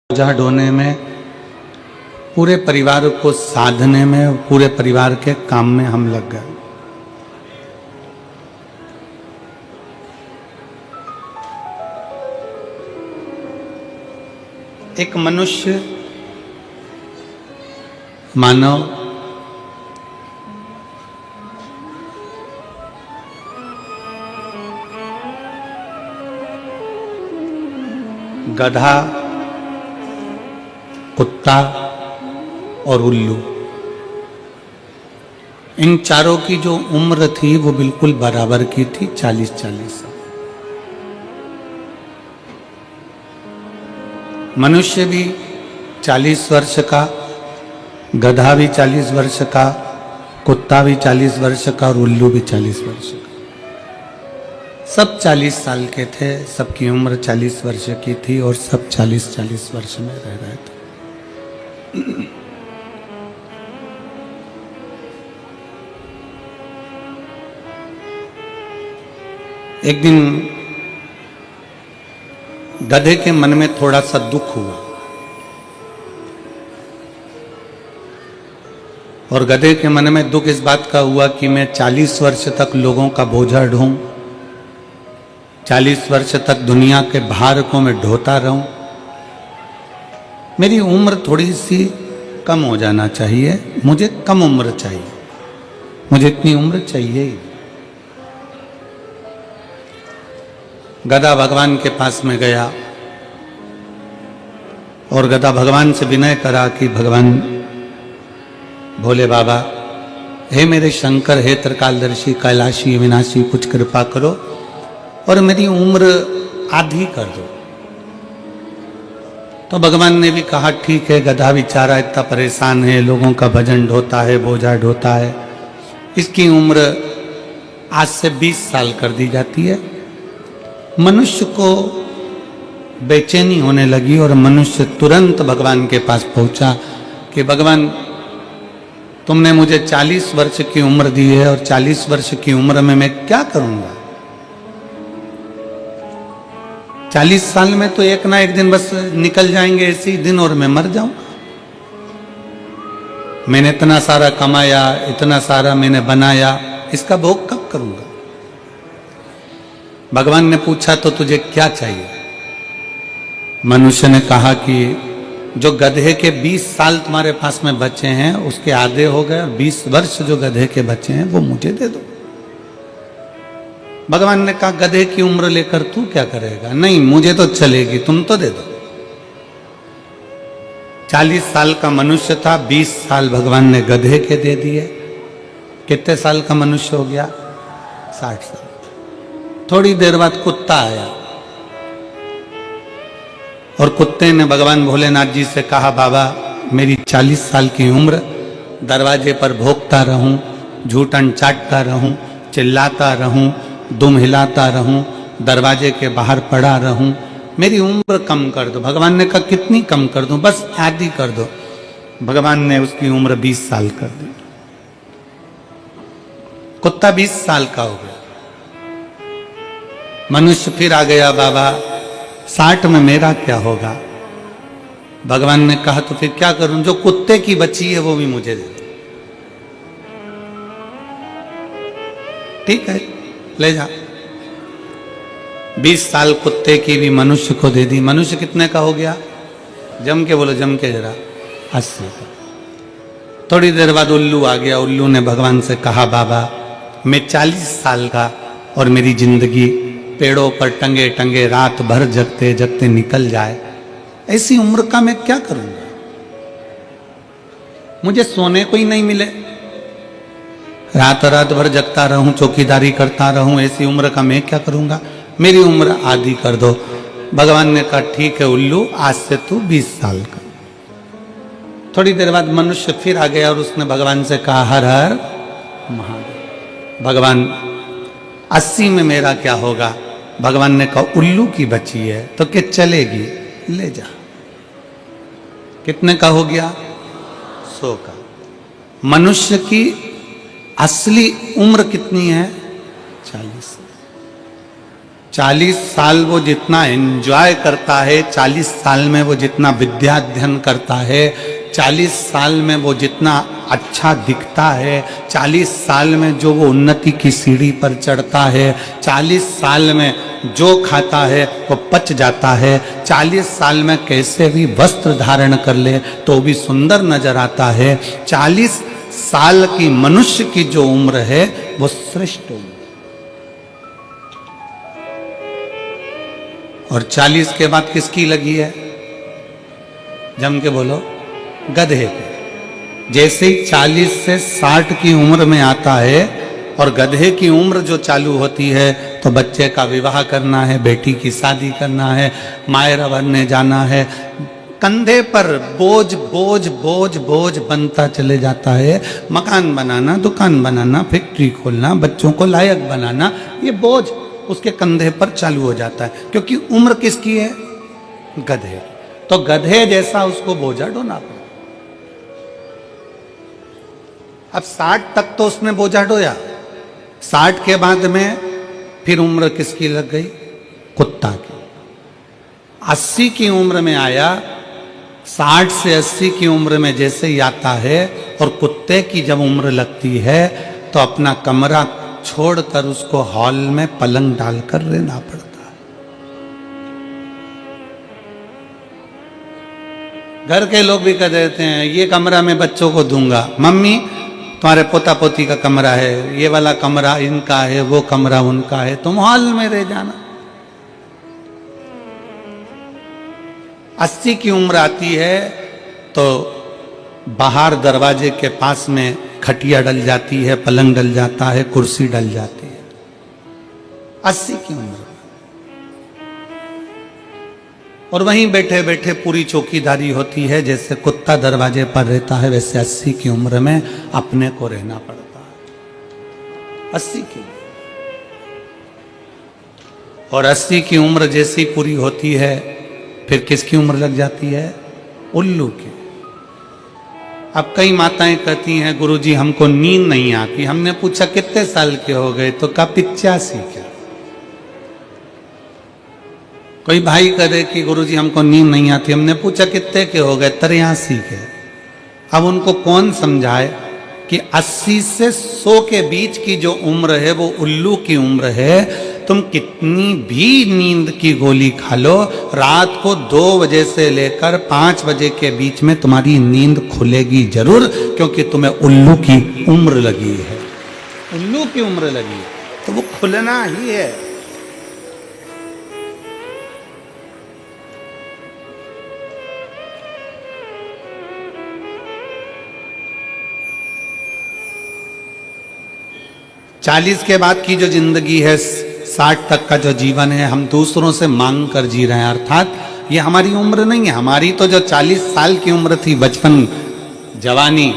बोझा ढोने में, पूरे परिवार को साधने में, पूरे परिवार के काम में हम लग गए। एक मनुष्य, मानव गधा, कुत्ता और उल्लू, इन चारों की जो उम्र थी वो बिल्कुल बराबर की थी, 40-40 साल। मनुष्य भी 40 वर्ष का, गधा भी 40 वर्ष का, कुत्ता भी 40 वर्ष का और उल्लू भी 40 वर्ष का। सब 40 साल के थे, सबकी उम्र 40 वर्ष की थी और सब 40-40 वर्ष में रह रहे थे। एक दिन गधे के मन में थोड़ा सा दुख हुआ और गधे के मन में दुख इस बात का हुआ कि मैं 40 वर्ष तक लोगों का बोझा ढोऊं, 40 वर्ष तक दुनिया के भार को मैं ढोता रहूं, मेरी उम्र थोड़ी सी कम हो जाना चाहिए, मुझे कम उम्र चाहिए, मुझे इतनी उम्र चाहिए ही। गधा भगवान के पास में गया और गधा भगवान से विनय करा कि भगवान भोले बाबा, हे मेरे शंकर, हे त्रिकालदर्शी, कैलाशी, अविनाशी, कुछ कृपा करो और मेरी उम्र आधी कर दो। तो भगवान ने भी कहा ठीक है, गधा बेचारा इतना परेशान है, लोगों का भजन ढोता है, बोझा ढोता है, इसकी उम्र आज से 20 साल कर दी जाती है। मनुष्य को बेचैनी होने लगी और मनुष्य तुरंत भगवान के पास पहुंचा कि भगवान, तुमने मुझे 40 वर्ष की उम्र दी है और 40 वर्ष की उम्र में मैं क्या करूंगा? 40 साल में तो एक ना एक दिन बस निकल जाएंगे ऐसे ही दिन और मैं मर जाऊंगा। मैंने इतना सारा कमाया, इतना सारा मैंने बनाया, इसका भोग कब करूंगा? भगवान ने पूछा तो तुझे क्या चाहिए? मनुष्य ने कहा कि जो गधे के 20 साल तुम्हारे पास में बचे हैं उसके आधे हो गए और 20 वर्ष जो गधे के बचे हैं वो मुझे दे दो। भगवान ने कहा गधे की उम्र लेकर तू क्या करेगा? नहीं, मुझे तो चलेगी, तुम तो दे दो। 40 साल का मनुष्य था, 20 साल भगवान ने गधे के दे दिए। कितने साल का मनुष्य हो गया? 60 साल। थोड़ी देर बाद कुत्ता आया और कुत्ते ने भगवान भोलेनाथ जी से कहा, बाबा मेरी 40 साल की उम्र, दरवाजे पर भोंकता रहूं, झूठन चाटता रहूं, चिल्लाता रहूं, दुम हिलाता रहूं, दरवाजे के बाहर पड़ा रहूं, मेरी उम्र कम कर दो। भगवान ने कहा कितनी कम कर दूं? बस आधी कर दो। भगवान ने उसकी उम्र 20 साल कर दी। कुत्ता 20 साल का हो गया। मनुष्य फिर आ गया, बाबा 60 में मेरा क्या होगा? भगवान ने कहा तो फिर क्या करूं? जो कुत्ते की बची है वो भी मुझे दे दो। ठीक है, ले जा। 20 साल कुत्ते की भी मनुष्य को दे दी। मनुष्य कितने का हो गया? जम के बोलो, जम के जरा, 80 का। थोड़ी देर बाद उल्लू आ गया। उल्लू ने भगवान से कहा, बाबा मैं 40 साल का और मेरी जिंदगी पेड़ों पर टंगे टंगे रात भर जगते जगते निकल जाए, ऐसी उम्र का मैं क्या करूंगा? मुझे सोने को ही नहीं मिले, रात रात भर जगता रहूं, चौकीदारी करता रहूं, ऐसी उम्र का मैं क्या करूंगा? मेरी उम्र आधी कर दो। भगवान ने कहा ठीक है उल्लू, आज से तू 20 साल का। थोड़ी देर बाद मनुष्य फिर आ गया और उसने भगवान से कहा, हर हर महादेव। भगवान 80 में मेरा क्या होगा? भगवान ने कहा उल्लू की बची है तो क्या चलेगी, ले जा। कितने का हो गया? 100 का। मनुष्य की असली उम्र कितनी है? 40। 40 साल वो जितना एंजॉय करता है, 40 साल में वो जितना विद्या अध्ययन करता है, 40 साल में वो जितना अच्छा दिखता है, 40 साल में जो वो उन्नति की सीढ़ी पर चढ़ता है, 40 साल में जो खाता है वो पच जाता है, 40 साल में कैसे भी वस्त्र धारण कर ले तो भी सुंदर नजर आता है, 40 साल की मनुष्य की जो उम्र है वो श्रेष्ठ उम्र। और 40 के बाद किसकी लगी है? जम के बोलो, गधे के। जैसे ही 40 से 60 की उम्र में आता है और गधे की उम्र जो चालू होती है तो बच्चे का विवाह करना है, बेटी की शादी करना है, मायरा बनने जाना है, कंधे पर बोझ बोझ बोझ बोझ बनता चले जाता है। मकान बनाना, दुकान बनाना, फैक्ट्री खोलना, बच्चों को लायक बनाना, ये बोझ उसके कंधे पर चालू हो जाता है, क्योंकि उम्र किसकी है? गधे। तो गधे जैसा उसको बोझा ढोना पड़ा। अब 60 तक तो उसने बोझा ढोया, 60 के बाद में फिर उम्र किसकी लग गई? कुत्ता की। 80 की उम्र में आया, 60 से 80 की उम्र में जैसे ही आता है और कुत्ते की जब उम्र लगती है तो अपना कमरा छोड़कर उसको हॉल में पलंग डालकर रहना पड़ता है। घर के लोग भी कह देते हैं ये कमरा मैं बच्चों को दूंगा, मम्मी तुम्हारे पोता पोती का कमरा है, ये वाला कमरा इनका है, वो कमरा उनका है, तुम हॉल में रह जाना। 80 की उम्र आती है तो बाहर दरवाजे के पास में खटिया डल जाती है, पलंग डल जाता है, कुर्सी डल जाती है। 80 की उम्र। और वहीं बैठे बैठे पूरी चौकीदारी होती है, जैसे कुत्ता दरवाजे पर रहता है वैसे 80 की उम्र में अपने को रहना पड़ता है। 80 की। और 80 की उम्र जैसी पूरी होती है फिर किसकी उम्र लग जाती है? उल्लू की। अब कई माताएं कहती हैं गुरुजी हमको नींद नहीं आती। हमने पूछा कितने साल के हो गए तो कहा 85 के। कोई भाई करे कि गुरुजी हमको नींद नहीं आती, हमने पूछा कितने के हो गए? 83 के। अब उनको कौन समझाए कि 80 से 100 के बीच की जो उम्र है वो उल्लू की उम्र है। तुम कितनी भी नींद की गोली खा लो, रात को 2 बजे से लेकर 5 बजे के बीच में तुम्हारी नींद खुलेगी जरूर, क्योंकि तुम्हें उल्लू की उम्र लगी है। उल्लू की उम्र लगी है तो वो खुलना ही है। चालीस के बाद की जो जिंदगी है, 60 तक का जो जीवन है, हम दूसरों से मांग कर जी रहे हैं। अर्थात ये हमारी उम्र नहीं है। हमारी तो जो 40 साल की उम्र थी, बचपन, जवानी,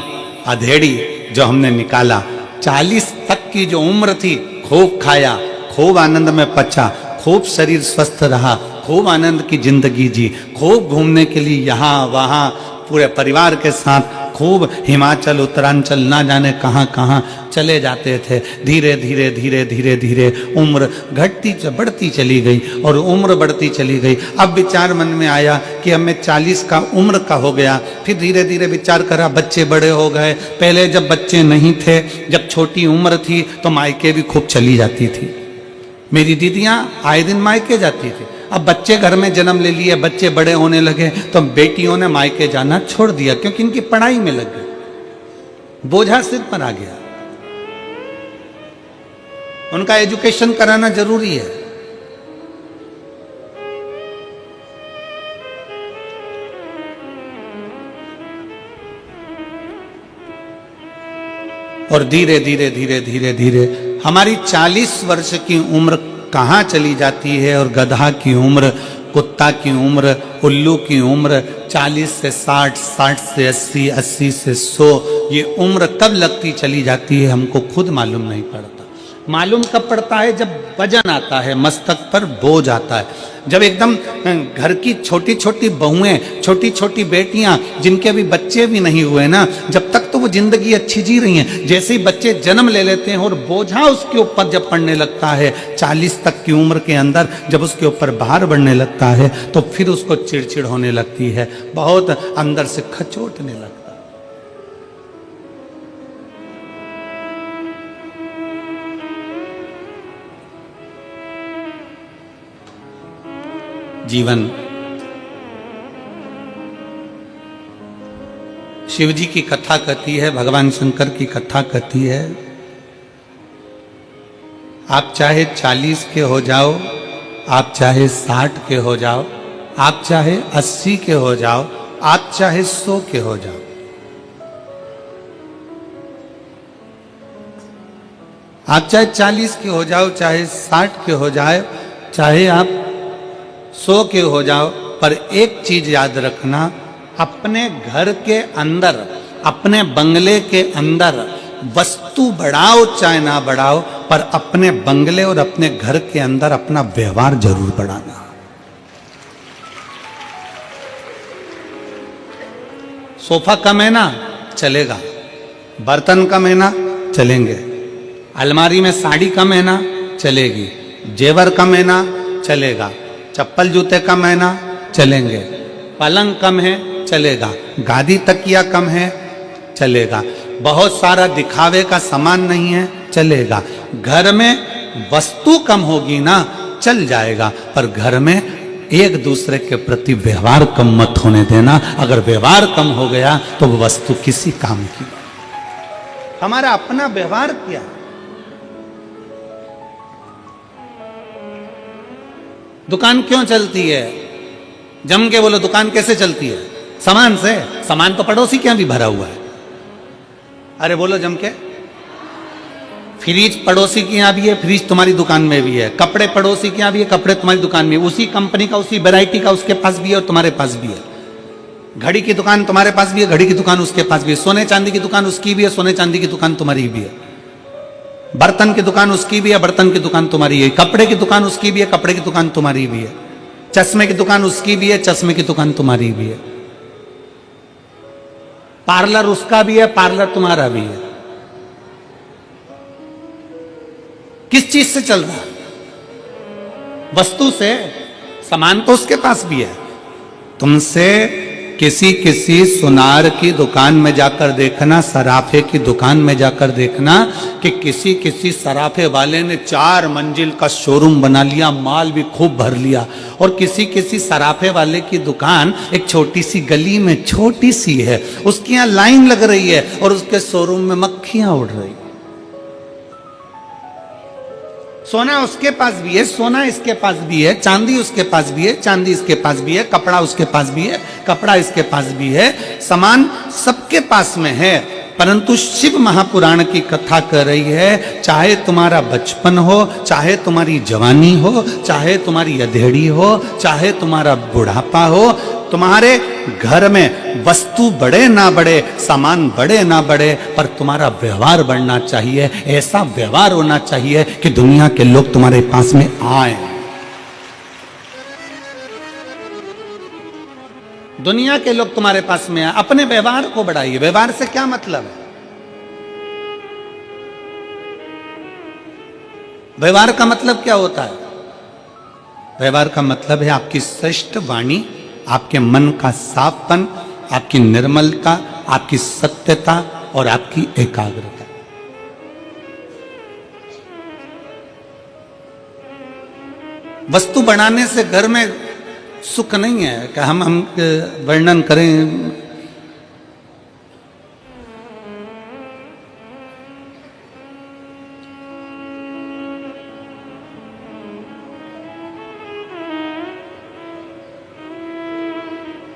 अधेड़ी जो हमने निकाला, 40 तक की जो उम्र थी, खूब खाया, खूब आनंद में पचा, खूब शरीर स्वस्थ रहा, खूब आनंद की जिंदगी जी, खूब घूमने के लिए यहाँ वहाँ पूरे परिवार के साथ खूब हिमाचल उत्तरांचल ना जाने कहाँ कहाँ चले जाते थे। धीरे धीरे धीरे धीरे धीरे उम्र घटती बढ़ती चली गई और उम्र बढ़ती चली गई। अब विचार मन में आया कि अब मैं 40 का उम्र का हो गया। फिर धीरे धीरे विचार करा, बच्चे बड़े हो गए। पहले जब बच्चे नहीं थे, जब छोटी उम्र थी तो मायके भी खूब चली जाती थी। मेरी दीदियाँ आए दिन मायके जाती थी। अब बच्चे घर में जन्म ले लिए, बच्चे बड़े होने लगे तो बेटियों ने मायके जाना छोड़ दिया, क्योंकि इनकी पढ़ाई में लग गई, बोझा सिर पर आ गया। उनका एजुकेशन कराना जरूरी है। और धीरे धीरे धीरे धीरे धीरे हमारी 40 वर्ष की उम्र कहाँ चली जाती है और गधा की उम्र, कुत्ता की उम्र, उल्लू की उम्र 40 से 60, 60 से 80, 80 से 100, ये उम्र कब लगती चली जाती है हमको खुद मालूम नहीं पड़ता। मालूम कब पड़ता है? जब वजन आता है, मस्तक पर बोझ आता है, जब एकदम घर की छोटी छोटी बहुएं, छोटी छोटी बेटियां जिनके अभी बच्चे भी नहीं हुए ना, जब तक तो वो जिंदगी अच्छी जी रही हैं। जैसे ही बच्चे जन्म ले लेते हैं और बोझा उसके ऊपर जब पड़ने लगता है, 40 तक की उम्र के अंदर जब उसके ऊपर भार बढ़ने लगता है, तो फिर उसको चिड़चिड़ होने लगती है, बहुत अंदर से खचोटने लगता है। जीवन शिव जी की कथा कहती है, भगवान शंकर की कथा कहती है, आप चाहे 40 के हो जाओ, आप चाहे 60 के हो जाओ, आप चाहे 80 के हो जाओ, आप चाहे 100 के हो जाओ, आप चाहे 40 के हो जाओ, चाहे 60 के हो जाए, चाहे आप 100 के हो जाओ, पर एक चीज याद रखना, अपने घर के अंदर, अपने बंगले के अंदर वस्तु बढ़ाओ चाहे ना बढ़ाओ, पर अपने बंगले और अपने घर के अंदर अपना व्यवहार जरूर बढ़ाना। सोफा कम है ना, चलेगा। बर्तन कम है ना, चलेंगे। अलमारी में साड़ी कम है ना, चलेगी। जेवर कम है ना, चलेगा। चप्पल जूते कम है ना, चलेंगे। पलंग कम है, चलेगा। गादी तकिया कम है, चलेगा। बहुत सारा दिखावे का सामान नहीं है, चलेगा। घर में वस्तु कम होगी ना, चल जाएगा, पर घर में एक दूसरे के प्रति व्यवहार कम मत होने देना। अगर व्यवहार कम हो गया तो वो वस्तु किसी काम की। हमारा अपना व्यवहार क्या? दुकान क्यों चलती है? जम के बोलो, दुकान कैसे चलती है? सामान से। सामान तो पड़ोसी के यहां भी भरा हुआ है। अरे बोलो जम के। फ्रिज पड़ोसी के यहां भी है, फ्रिज तुम्हारी दुकान में भी है। कपड़े पड़ोसी के यहां भी है, कपड़े तुम्हारी दुकान में। उसी कंपनी का, उसी वैरायटी का उसके पास भी है और तुम्हारे पास भी है। घड़ी की दुकान तुम्हारे पास भी है, घड़ी की दुकान उसके पास भी है। सोने चांदी की दुकान उसकी भी है, सोने चांदी की दुकान तुम्हारी भी है। बर्तन की दुकान उसकी भी है, बर्तन की दुकान तुम्हारी है। कपड़े की दुकान उसकी भी है, कपड़े की दुकान तुम्हारी भी है। चश्मे की दुकान उसकी भी है, चश्मे की दुकान तुम्हारी भी है। पार्लर उसका भी है, पार्लर तुम्हारा भी है। किस चीज से चल रहा है? वस्तु से। सामान तो उसके पास भी है। तुमसे किसी सुनार की दुकान में जाकर देखना, सराफे की दुकान में जाकर देखना कि किसी सराफे वाले ने 4 मंजिल का शोरूम बना लिया, माल भी खूब भर लिया। और किसी सराफे वाले की दुकान एक छोटी सी गली में छोटी सी है, उसके यहाँ लाइन लग रही है और उसके शोरूम में मक्खियां उड़ रही। सोना उसके पास भी है, सोना इसके पास भी है। चांदी उसके पास भी है, चांदी इसके पास भी है। कपड़ा उसके पास भी है, कपड़ा इसके पास भी है। सामान सबके पास में है। परंतु शिव महापुराण की कथा कर रही है, चाहे तुम्हारा बचपन हो, चाहे तुम्हारी जवानी हो, चाहे तुम्हारी अधेड़ी हो, चाहे तुम्हारा बुढ़ापा हो, तुम्हारे घर में वस्तु बढ़े ना बढ़े, सामान बढ़े ना बढ़े, पर तुम्हारा व्यवहार बढ़ना चाहिए। ऐसा व्यवहार होना चाहिए कि दुनिया के लोग तुम्हारे पास में आए। दुनिया के लोग तुम्हारे पास में आए। अपने व्यवहार को बढ़ाइए। व्यवहार से क्या मतलब है? व्यवहार का मतलब क्या होता है? व्यवहार का मतलब है आपकी श्रेष्ठ वाणी, आपके मन का साफपन, आपकी निर्मलता, आपकी सत्यता और आपकी एकाग्रता। वस्तु बनाने से घर में सुख नहीं है कि हम वर्णन करें।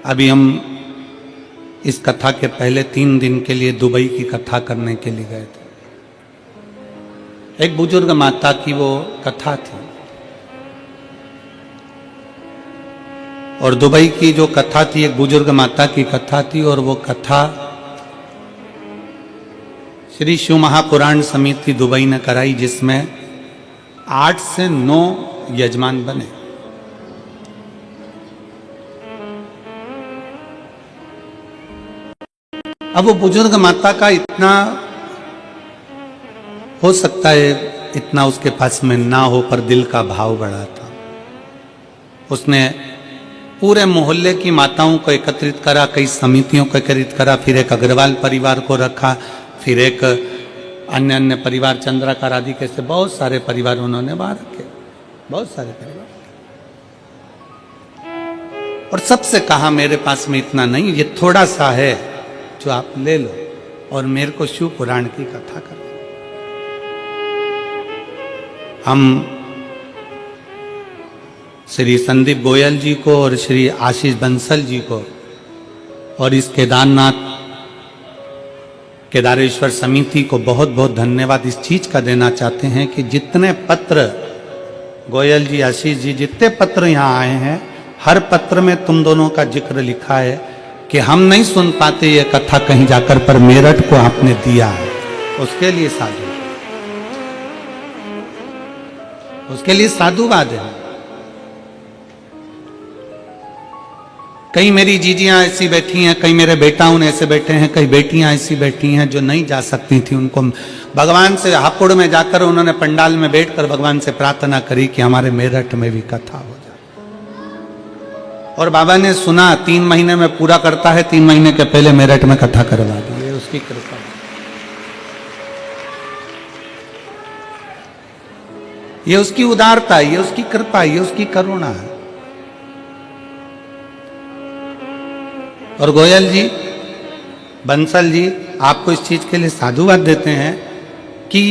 अभी हम इस कथा के पहले 3 दिन के लिए दुबई की कथा करने के लिए गए थे। एक बुजुर्ग माता की वो कथा थी, और दुबई की जो कथा थी एक बुजुर्ग माता की कथा थी, और वो कथा श्री शिव महापुराण समिति दुबई ने कराई, जिसमें 8 से 9 यजमान बने। अब वो बुजुर्ग माता का इतना हो सकता है, इतना उसके पास में ना हो, पर दिल का भाव बड़ा था। उसने पूरे मोहल्ले की माताओं को एकत्रित करा, कई समितियों को एकत्रित करा, फिर एक अग्रवाल परिवार को रखा, फिर एक अन्य अन्य परिवार, चंद्राकार आदि कैसे बहुत सारे परिवार उन्होंने वहां रखे, बहुत सारे परिवार। और सबसे कहा मेरे पास में इतना नहीं, ये थोड़ा सा है जो आप ले लो और मेरे को शिव पुराण की कथा करो। हम श्री संदीप गोयल जी को और श्री आशीष बंसल जी को और इस केदारेश्वर समिति को बहुत बहुत धन्यवाद इस चीज का देना चाहते हैं कि जितने पत्र गोयल जी, आशीष जी, जितने पत्र यहाँ आए हैं, हर पत्र में तुम दोनों का जिक्र लिखा है कि हम नहीं सुन पाते ये कथा कहीं जाकर, पर मेरठ को आपने दिया है, उसके लिए साधु, उसके लिए साधुवाद है। कई मेरी जीजियां ऐसी बैठी हैं, कई मेरे बेटाओं ने ऐसे बैठे हैं, कई बेटियां ऐसी बैठी हैं जो नहीं जा सकती थी। उनको भगवान से हापुड़ में जाकर उन्होंने पंडाल में बैठकर भगवान से प्रार्थना करी कि हमारे मेरठ में भी कथा हो जाए। और बाबा ने सुना, 3 महीने में पूरा करता है, 3 महीने के पहले मेरठ में कथा करवा दी। ये उसकी कृपा, ये उसकी उदारता, ये उसकी कृपा, ये उसकी करुणा है। और गोयल जी, बंसल जी आपको इस चीज के लिए साधुवाद देते हैं कि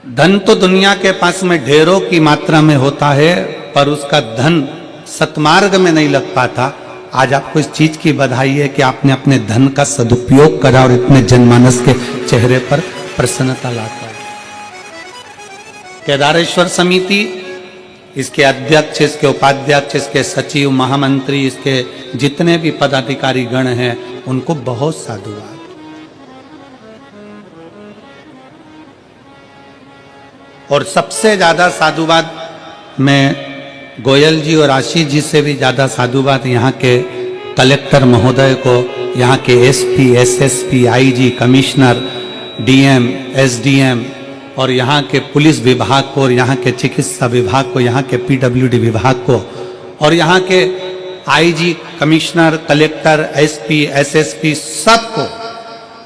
धन तो दुनिया के पास में ढेरों की मात्रा में होता है, पर उसका धन सतमार्ग में नहीं लग पाता। आज आपको इस चीज की बधाई है कि आपने अपने धन का सदुपयोग करा और इतने जनमानस के चेहरे पर प्रसन्नता लाता है। केदारेश्वर समिति, इसके अध्यक्ष, इसके उपाध्यक्ष, इसके सचिव, महामंत्री, इसके जितने भी पदाधिकारी गण हैं, उनको बहुत साधुवाद। और सबसे ज्यादा साधुवाद मैं गोयल जी और आशीष जी से भी ज्यादा साधुवाद यहाँ के कलेक्टर महोदय को, यहाँ के SP, SSP, IG, commissioner, DM, SDM और यहाँ के पुलिस विभाग को, और यहाँ के चिकित्सा विभाग को, यहाँ के पीडब्ल्यूडी विभाग को, और यहाँ के IG, commissioner, collector, SP, SSP, सबको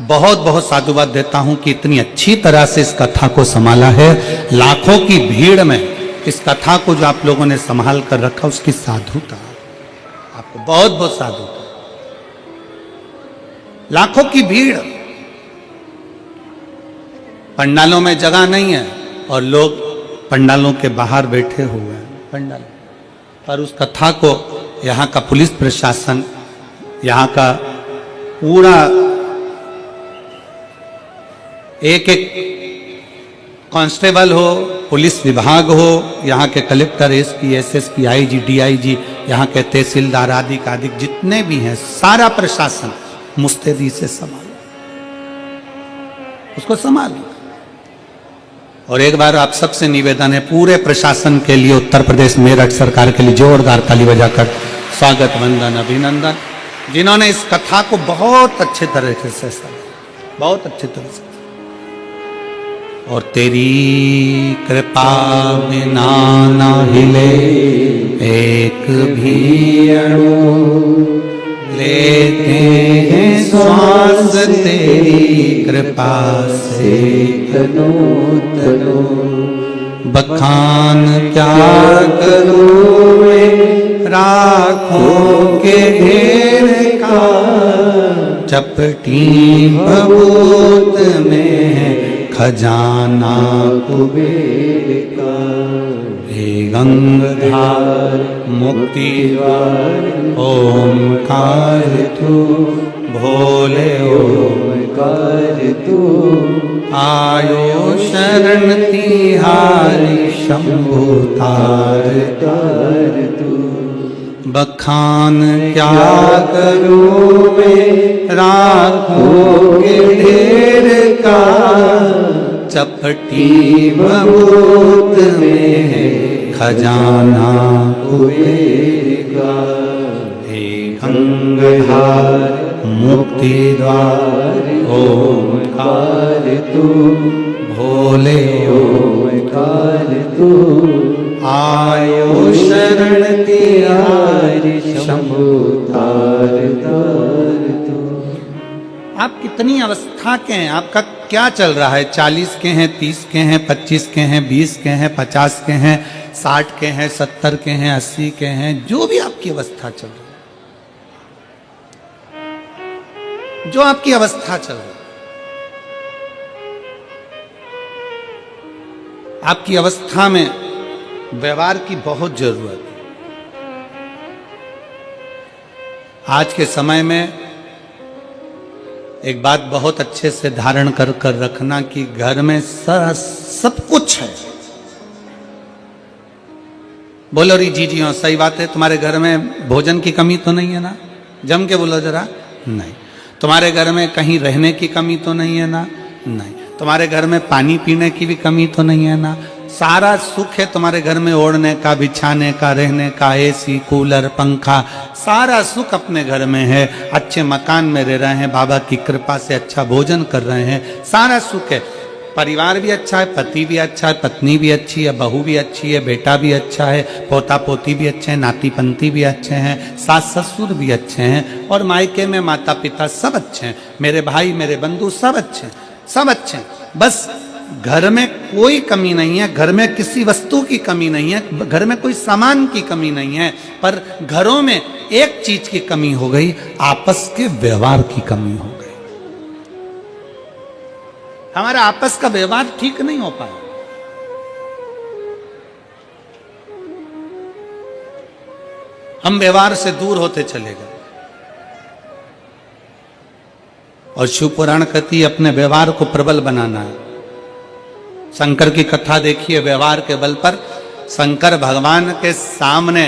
बहुत बहुत साधुवाद देता हूँ कि इतनी अच्छी तरह से इस कथा को संभाला है। लाखों की भीड़ में इस कथा को जो आप लोगों ने संभाल कर रखा, उसकी साधुता, आपको बहुत बहुत साधुता। लाखों की भीड़, पंडालों में जगह नहीं है और लोग पंडालों के बाहर बैठे हुए हैं पंडाल पर। उस कथा को यहाँ का पुलिस प्रशासन, यहाँ का पूरा एक कांस्टेबल हो, पुलिस विभाग हो, यहाँ के collector, SP, SSP, IG, DIG, यहाँ के तहसीलदार आदि का आदि जितने भी हैं, सारा प्रशासन मुस्तैदी से संभालो, उसको संभालो। और एक बार आप सबसे निवेदन है, पूरे प्रशासन के लिए, उत्तर प्रदेश मेरठ सरकार के लिए जोरदार ताली बजाकर स्वागत, वंदन, अभिनंदन, जिन्होंने इस कथा को बहुत अच्छे तरीके से समझा, बहुत अच्छे तरह से। और तेरी कृपा बिना ना हिले एक भी अणु, लेते हैं श्वास तेरी कृपा से तनो तनो। बखान क्या करूं मैं राखों के ढेर का, चपटी भभूत में खजाना कुबेर का। हे गंगाधार मुक्ति द्वार ओमकार तू, भोले ओमकार तू। आयो शरण तिहारी शंभु तार तार तू। बखान क्या करूं मैं राखों के ढेर का, चपटी भभूत में खजाना कुबेर का। हे गंगाधार मुक्ति द्वार ओंकार तू, भोले ओंकार तू, आयो शरण तिहारी शंभु तार तार तू। आप कितनी अवस्था के हैं, आपका क्या चल रहा है? 40 के हैं, 30 के हैं, 25 के हैं, 20 के हैं, 50 के हैं, 60 के हैं, 70 के हैं, 80 के हैं, जो भी आपकी अवस्था चल रही है, जो आपकी अवस्था चल रही है, आपकी अवस्था में व्यवहार की बहुत जरूरत है। आज के समय में एक बात बहुत अच्छे से धारण कर कर रखना कि घर में सब कुछ है। बोलो री जी जी हाँ सही बात है। तुम्हारे घर में भोजन की कमी तो नहीं है ना? जम के बोलो जरा। नहीं। तुम्हारे घर में कहीं रहने की कमी तो नहीं है ना? नहीं। तुम्हारे घर में पानी पीने की भी कमी तो नहीं है ना? सारा सुख है तुम्हारे घर में, ओढ़ने का, बिछाने का, रहने का, एसी, कूलर, पंखा, सारा सुख अपने घर में है। अच्छे मकान में रह रहे हैं, बाबा की कृपा से अच्छा भोजन कर रहे हैं, सारा सुख है। परिवार भी अच्छा है, पति भी अच्छा है, पत्नी भी अच्छी है, बहू भी अच्छी है, बेटा भी अच्छा है, पोता पोती भी अच्छे हैं, नाती पंती भी अच्छे हैं, सास ससुर भी अच्छे हैं, और मायके में माता पिता सब अच्छे हैं, मेरे भाई मेरे बंधु सब अच्छे हैं, सब अच्छे हैं। बस घर में कोई कमी नहीं है, घर में किसी वस्तु की कमी नहीं है, घर में कोई सामान की कमी नहीं है, पर घरों में एक चीज की कमी हो गई, आपस के व्यवहार की कमी हो गई। हमारा आपस का व्यवहार ठीक नहीं हो पाया। हम व्यवहार से दूर होते चले गए। और शिव पुराण कहती है अपने व्यवहार को प्रबल बनाना है। शंकर की कथा देखिए, व्यवहार के बल पर शंकर भगवान के सामने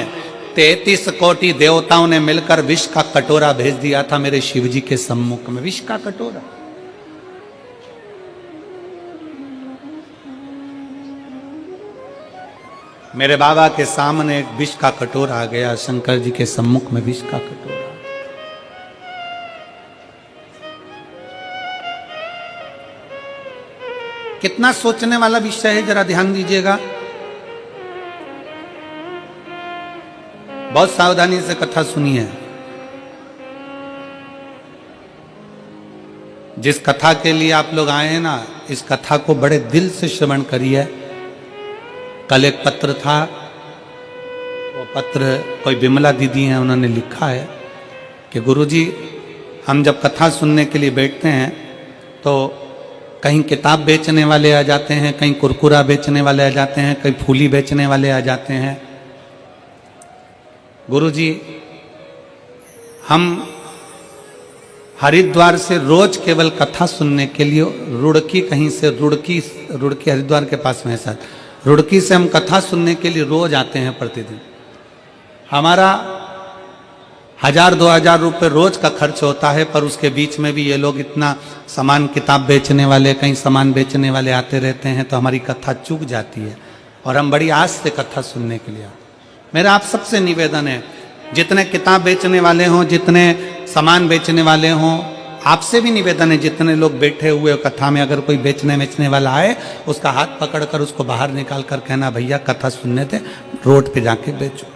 33 कोटि देवताओं ने मिलकर विष का कटोरा भेज दिया था मेरे शिव जी के सम्मुख में। विष का कटोरा, मेरे बाबा के सामने एक विष का कटोरा आ गया, शंकर जी के सम्मुख में विष का कटोरा। कितना सोचने वाला विषय है, जरा ध्यान दीजिएगा। बहुत सावधानी से कथा सुनिए। जिस कथा के लिए आप लोग आए हैं ना, इस कथा को बड़े दिल से श्रवण करिए। कल एक पत्र था, वो पत्र कोई विमला दीदी हैं, उन्होंने लिखा है कि गुरुजी हम जब कथा सुनने के लिए बैठते हैं तो कहीं किताब बेचने वाले आ जाते हैं, कहीं कुरकुरा बेचने वाले आ जाते हैं, कहीं फूली बेचने वाले आ जाते हैं। गुरुजी हम हरिद्वार से रोज केवल कथा सुनने के लिए रुड़की, कहीं से रुड़की हरिद्वार के पास में है सर, रुड़की से हम कथा सुनने के लिए रोज आते हैं प्रतिदिन। हमारा 1000-2000 रुपये रोज का खर्च होता है, पर उसके बीच में भी ये लोग इतना सामान, किताब बेचने वाले, कहीं सामान बेचने वाले आते रहते हैं, तो हमारी कथा चूक जाती है और हम बड़ी आस से कथा सुनने के लिए। मेरा आप सबसे निवेदन है, जितने किताब बेचने वाले हों, जितने सामान बेचने वाले हों, आपसे भी निवेदन है, जितने लोग बैठे हुए कथा में, अगर कोई बेचने वाला आए, उसका हाथ पकड़कर उसको बाहर निकाल कर कहना भैया कथा सुनने थे, रोड पे जाके बेचो,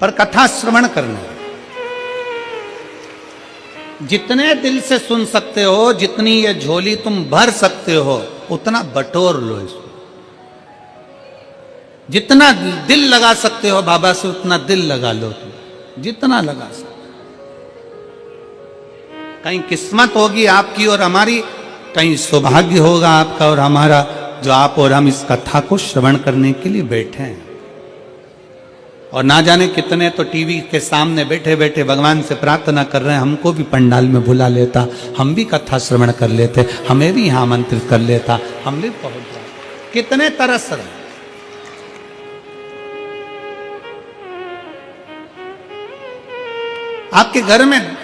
पर कथा श्रवण करना। जितने दिल से सुन सकते हो, जितनी ये झोली तुम भर सकते हो, उतना बटोर लो इसको। जितना दिल लगा सकते हो बाबा से, उतना दिल लगा लो तुम, जितना लगा सकते। कहीं किस्मत होगी आपकी और हमारी, कहीं सौभाग्य होगा आपका और हमारा, जो आप और हम इस कथा को श्रवण करने के लिए बैठे हैं। और ना जाने कितने तो टीवी के सामने बैठे बैठे भगवान से प्रार्थना कर रहे हैं, हमको भी पंडाल में बुला लेता, हम भी कथा श्रवण कर लेते, हमें भी यहाँ आमंत्रित कर लेता, हम भी पहुंच जाते। कितने तरस रहे। आपके घर में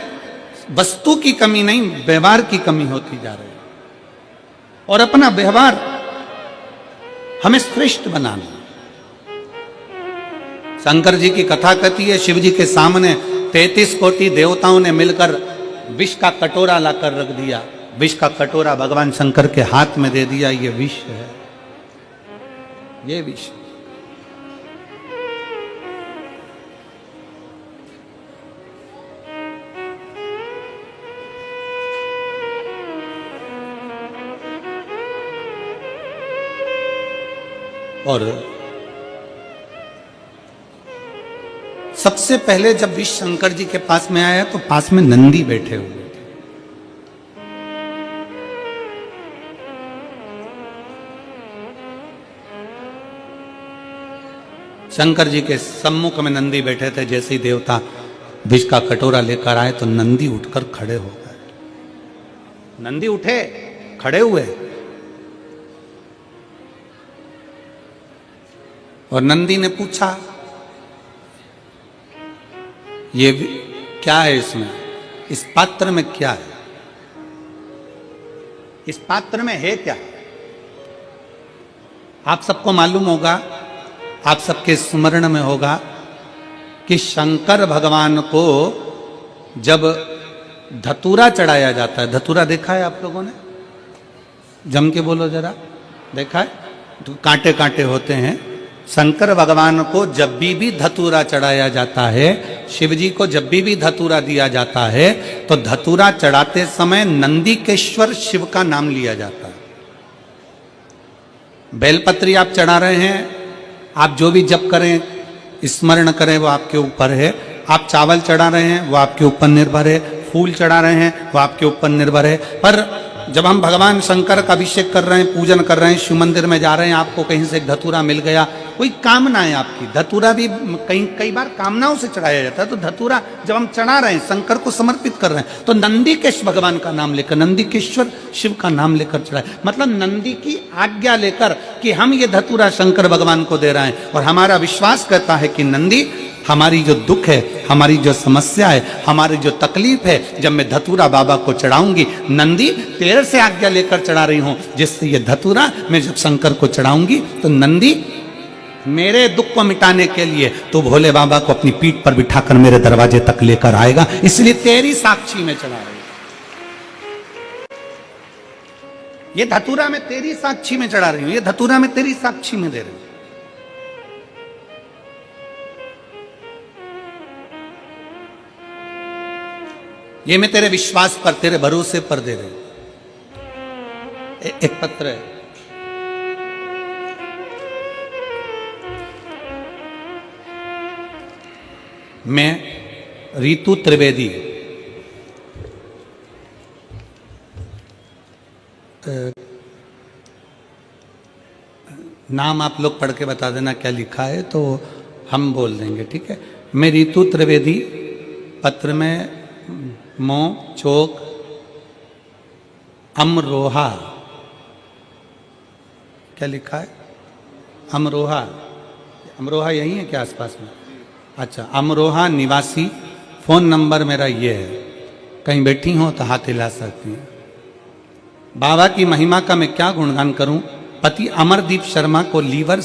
वस्तु की कमी नहीं, व्यवहार की कमी होती जा रही है। और अपना व्यवहार हमें श्रेष्ठ बनाना। शंकर जी की कथा कहती है, शिव जी के सामने 33 कोटि देवताओं ने मिलकर विष का कटोरा लाकर रख दिया, विष का कटोरा भगवान शंकर के हाथ में दे दिया, ये विष है, ये विष। और सबसे पहले जब विष शंकर जी के पास में आया तो पास में नंदी बैठे हुए थे। शंकर जी के सम्मुख में नंदी बैठे थे। जैसे ही देवता विष का कटोरा लेकर आए तो नंदी उठकर खड़े हो गए। नंदी उठे, खड़े हुए, और नंदी ने पूछा, ये क्या है, इसमें, इस पात्र में क्या है, इस पात्र में है क्या? आप सबको मालूम होगा, आप सबके स्मरण में होगा कि शंकर भगवान को जब धतूरा चढ़ाया जाता है, धतूरा देखा है आप लोगों ने? जम के बोलो जरा, देखा है? तो कांटे कांटे होते हैं। शंकर भगवान को जब भी धतूरा चढ़ाया जाता है, शिव जी को जब भी धतूरा दिया जाता है, तो धतूरा चढ़ाते समय नंदीकेश्वर शिव का नाम लिया जाता है। बेलपत्री आप चढ़ा रहे हैं, आप जो भी जप करें, स्मरण करें, वो आपके ऊपर है। आप चावल चढ़ा रहे हैं, वो आपके ऊपर निर्भर है। फूल चढ़ा रहे हैं, वो आपके ऊपर निर्भर है। पर जब हम भगवान शंकर का अभिषेक कर रहे हैं, पूजन कर रहे हैं, शिव मंदिर में जा रहे हैं, आपको कहीं से एक धतूरा मिल गया, कोई कामना है आपकी, धतूरा भी कई बार कामनाओं से चढ़ाया जाता है। तो धतूरा जब हम चढ़ा रहे हैं, शंकर को समर्पित कर रहे हैं, तो नंदीकेश्वर भगवान का नाम लेकर, नंदीकेश्वर शिव का नाम लेकर चढ़ाए, मतलब नंदी की आज्ञा लेकर कि हम ये धतूरा शंकर भगवान को दे रहे हैं। और हमारा विश्वास कहता है कि नंदी, हमारी जो दुख है, हमारी जो समस्या है, हमारी जो तकलीफ है, जब मैं धतूरा बाबा को चढ़ाऊंगी, नंदी तेरे से आज्ञा लेकर चढ़ा रही हूं, जिससे ये धतूरा मैं जब शंकर को चढ़ाऊंगी तो नंदी मेरे दुख को मिटाने के लिए तो भोले बाबा को अपनी पीठ पर बिठाकर मेरे दरवाजे तक लेकर आएगा, इसलिए तेरी साक्षी में चढ़ा रही हूं। ये धतूरा मैं तेरी साक्षी में चढ़ा रही हूं, ये धतूरा मैं तेरी साक्षी में दे रही हूं। ये मैं तेरे विश्वास पर, तेरे भरोसे पर दे रही हूं। एक पत्र है, मैं रीतु त्रिवेदी, नाम आप लोग पढ़ के बता देना क्या लिखा है, तो हम बोल देंगे, ठीक है? मैं रीतु त्रिवेदी, पत्र में मो चौक अमरोहा, क्या लिखा है? अमरोहा, अमरोहा यही है क्या आसपास में? अच्छा, अमरोहा निवासी, फ़ोन नंबर मेरा ये है, कहीं बैठी हो तो हाथ हिला सकती हैं। बाबा की महिमा का मैं क्या गुणगान करूं। पति अमरदीप शर्मा को लीवर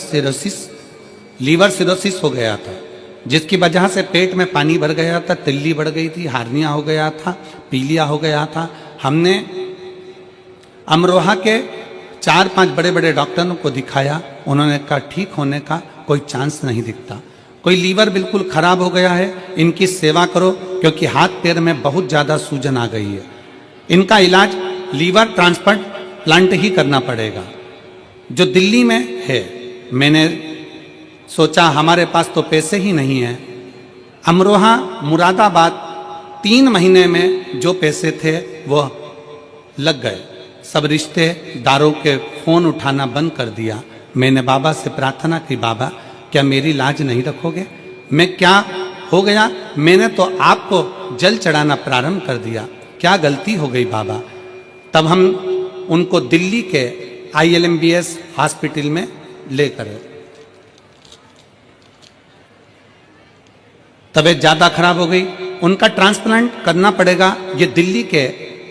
सिरोसिस हो गया था, जिसकी वजह से पेट में पानी भर गया था, तिल्ली बढ़ गई थी, हार्निया हो गया था, पीलिया हो गया था। हमने अमरोहा के 4-5 बड़े बड़े डॉक्टरों को दिखाया, उन्होंने कहा ठीक होने का कोई चांस नहीं दिखता। कोई लीवर बिल्कुल खराब हो गया है, इनकी सेवा करो, क्योंकि हाथ पैर में बहुत ज़्यादा सूजन आ गई है। इनका इलाज लीवर ट्रांसप्लांट ही करना पड़ेगा, जो दिल्ली में है। मैंने सोचा हमारे पास तो पैसे ही नहीं हैं। अमरोहा मुरादाबाद 3 महीने में जो पैसे थे वो लग गए। सब रिश्तेदारों के फ़ोन उठाना बंद कर दिया। मैंने बाबा से प्रार्थना की, बाबा क्या मेरी लाज नहीं रखोगे? मैं क्या हो गया? मैंने तो आपको जल चढ़ाना प्रारंभ कर दिया, क्या गलती हो गई बाबा? तब हम उनको दिल्ली के ILMBS हॉस्पिटल में लेकर गए। तबीयत ज़्यादा खराब हो गई, उनका ट्रांसप्लांट करना पड़ेगा, ये दिल्ली के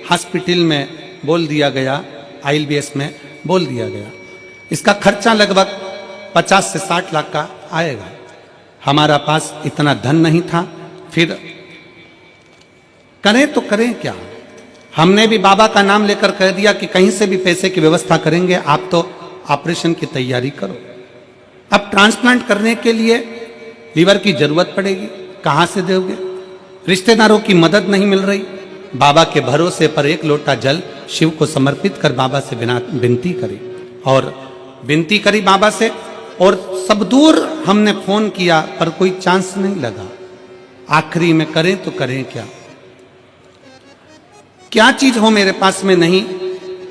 हॉस्पिटल में बोल दिया गया, ILBS में बोल दिया गया। इसका खर्चा लगभग 50 से 60 लाख का आएगा। हमारा पास इतना धन नहीं था। फिर करें तो करें क्या। हमने भी बाबा का नाम लेकर कह दिया कि कहीं से भी पैसे की व्यवस्था करेंगे, आप तो ऑपरेशन की तैयारी करो। अब ट्रांसप्लांट करने के लिए लीवर की जरूरत पड़ेगी, कहां से दोगे। रिश्तेदारों की मदद नहीं मिल रही। बाबा के भरोसे पर एक लोटा जल शिव को समर्पित कर बाबा से विनती करी, और विनती करी बाबा से, और सब दूर हमने फोन किया पर कोई चांस नहीं लगा। आखिरी में करें तो करें क्या। क्या चीज हो मेरे पास में नहीं,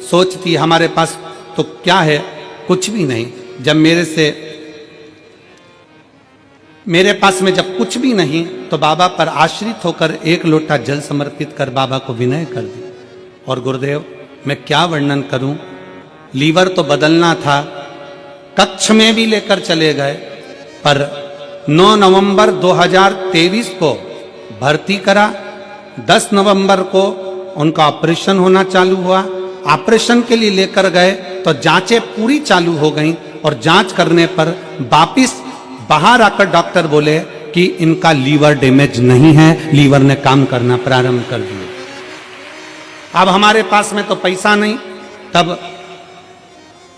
सोचती हमारे पास तो क्या है, कुछ भी नहीं। जब मेरे पास में जब कुछ भी नहीं, तो बाबा पर आश्रित होकर एक लोटा जल समर्पित कर बाबा को विनय कर दी। और गुरुदेव मैं क्या वर्णन करूं, लीवर तो बदलना था, कक्ष में भी लेकर चले गए, पर 9 नवंबर 2023 को भर्ती करा। 10 नवंबर को उनका ऑपरेशन होना चालू हुआ। ऑपरेशन के लिए लेकर गए तो जांचें पूरी चालू हो गईं, और जांच करने पर वापिस बाहर आकर डॉक्टर बोले कि इनका लीवर डैमेज नहीं है, लीवर ने काम करना प्रारंभ कर दिया। अब हमारे पास में तो पैसा नहीं। तब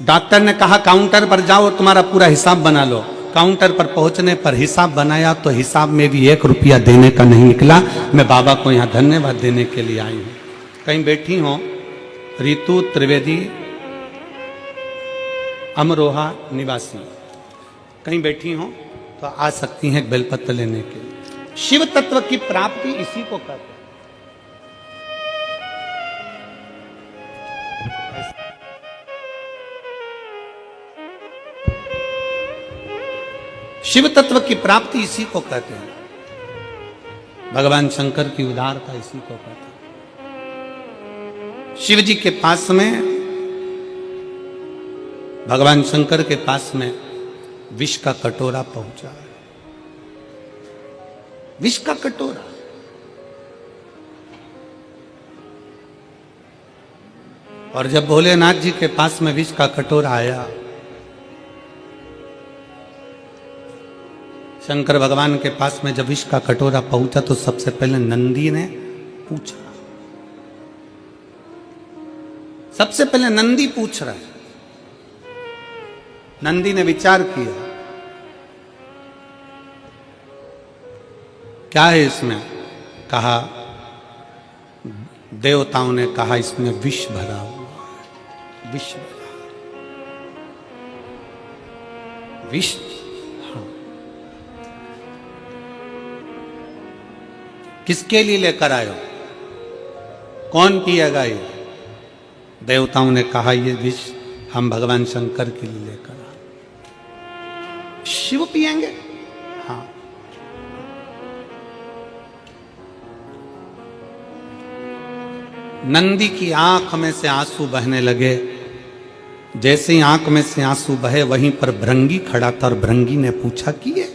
डॉक्टर ने कहा काउंटर पर जाओ, तुम्हारा पूरा हिसाब बना लो। काउंटर पर पहुंचने पर हिसाब बनाया तो हिसाब में भी 1 रुपया देने का नहीं निकला। मैं बाबा को यहां धन्यवाद देने के लिए आई हूं। कहीं बैठी हो रितु त्रिवेदी, अमरोहा निवासी, कहीं बैठी हो तो आ सकती हैं बेलपत्र लेने के लिए। शिव तत्व की प्राप्ति इसी को कहते हैं। शिव तत्व की प्राप्ति इसी को कहते हैं। भगवान शंकर की उदारता इसी को कहते हैं। शिव जी के पास में, भगवान शंकर के पास में विष का कटोरा पहुंचा है। विष का कटोरा, और जब भोलेनाथ जी के पास में विष का कटोरा आया, शंकर भगवान के पास में जब विष का कटोरा पहुंचा तो सबसे पहले नंदी ने पूछा। सबसे पहले नंदी पूछ रहा है। नंदी ने विचार किया, क्या है इसमें। कहा, देवताओं ने कहा इसमें विष भरा हुआ है, विष भरा, विष। हाँ, किसके लिए लेकर आयो, कौन पिएगा ये। देवताओं ने कहा ये विष हम भगवान शंकर के लिए लेकर आए। शिव पिएंगे। हाँ, नंदी की आंख में से आंसू बहने लगे। जैसे ही आंख में से आंसू बहे, वहीं पर भृंगी खड़ा था, और भृंगी ने पूछा कि ये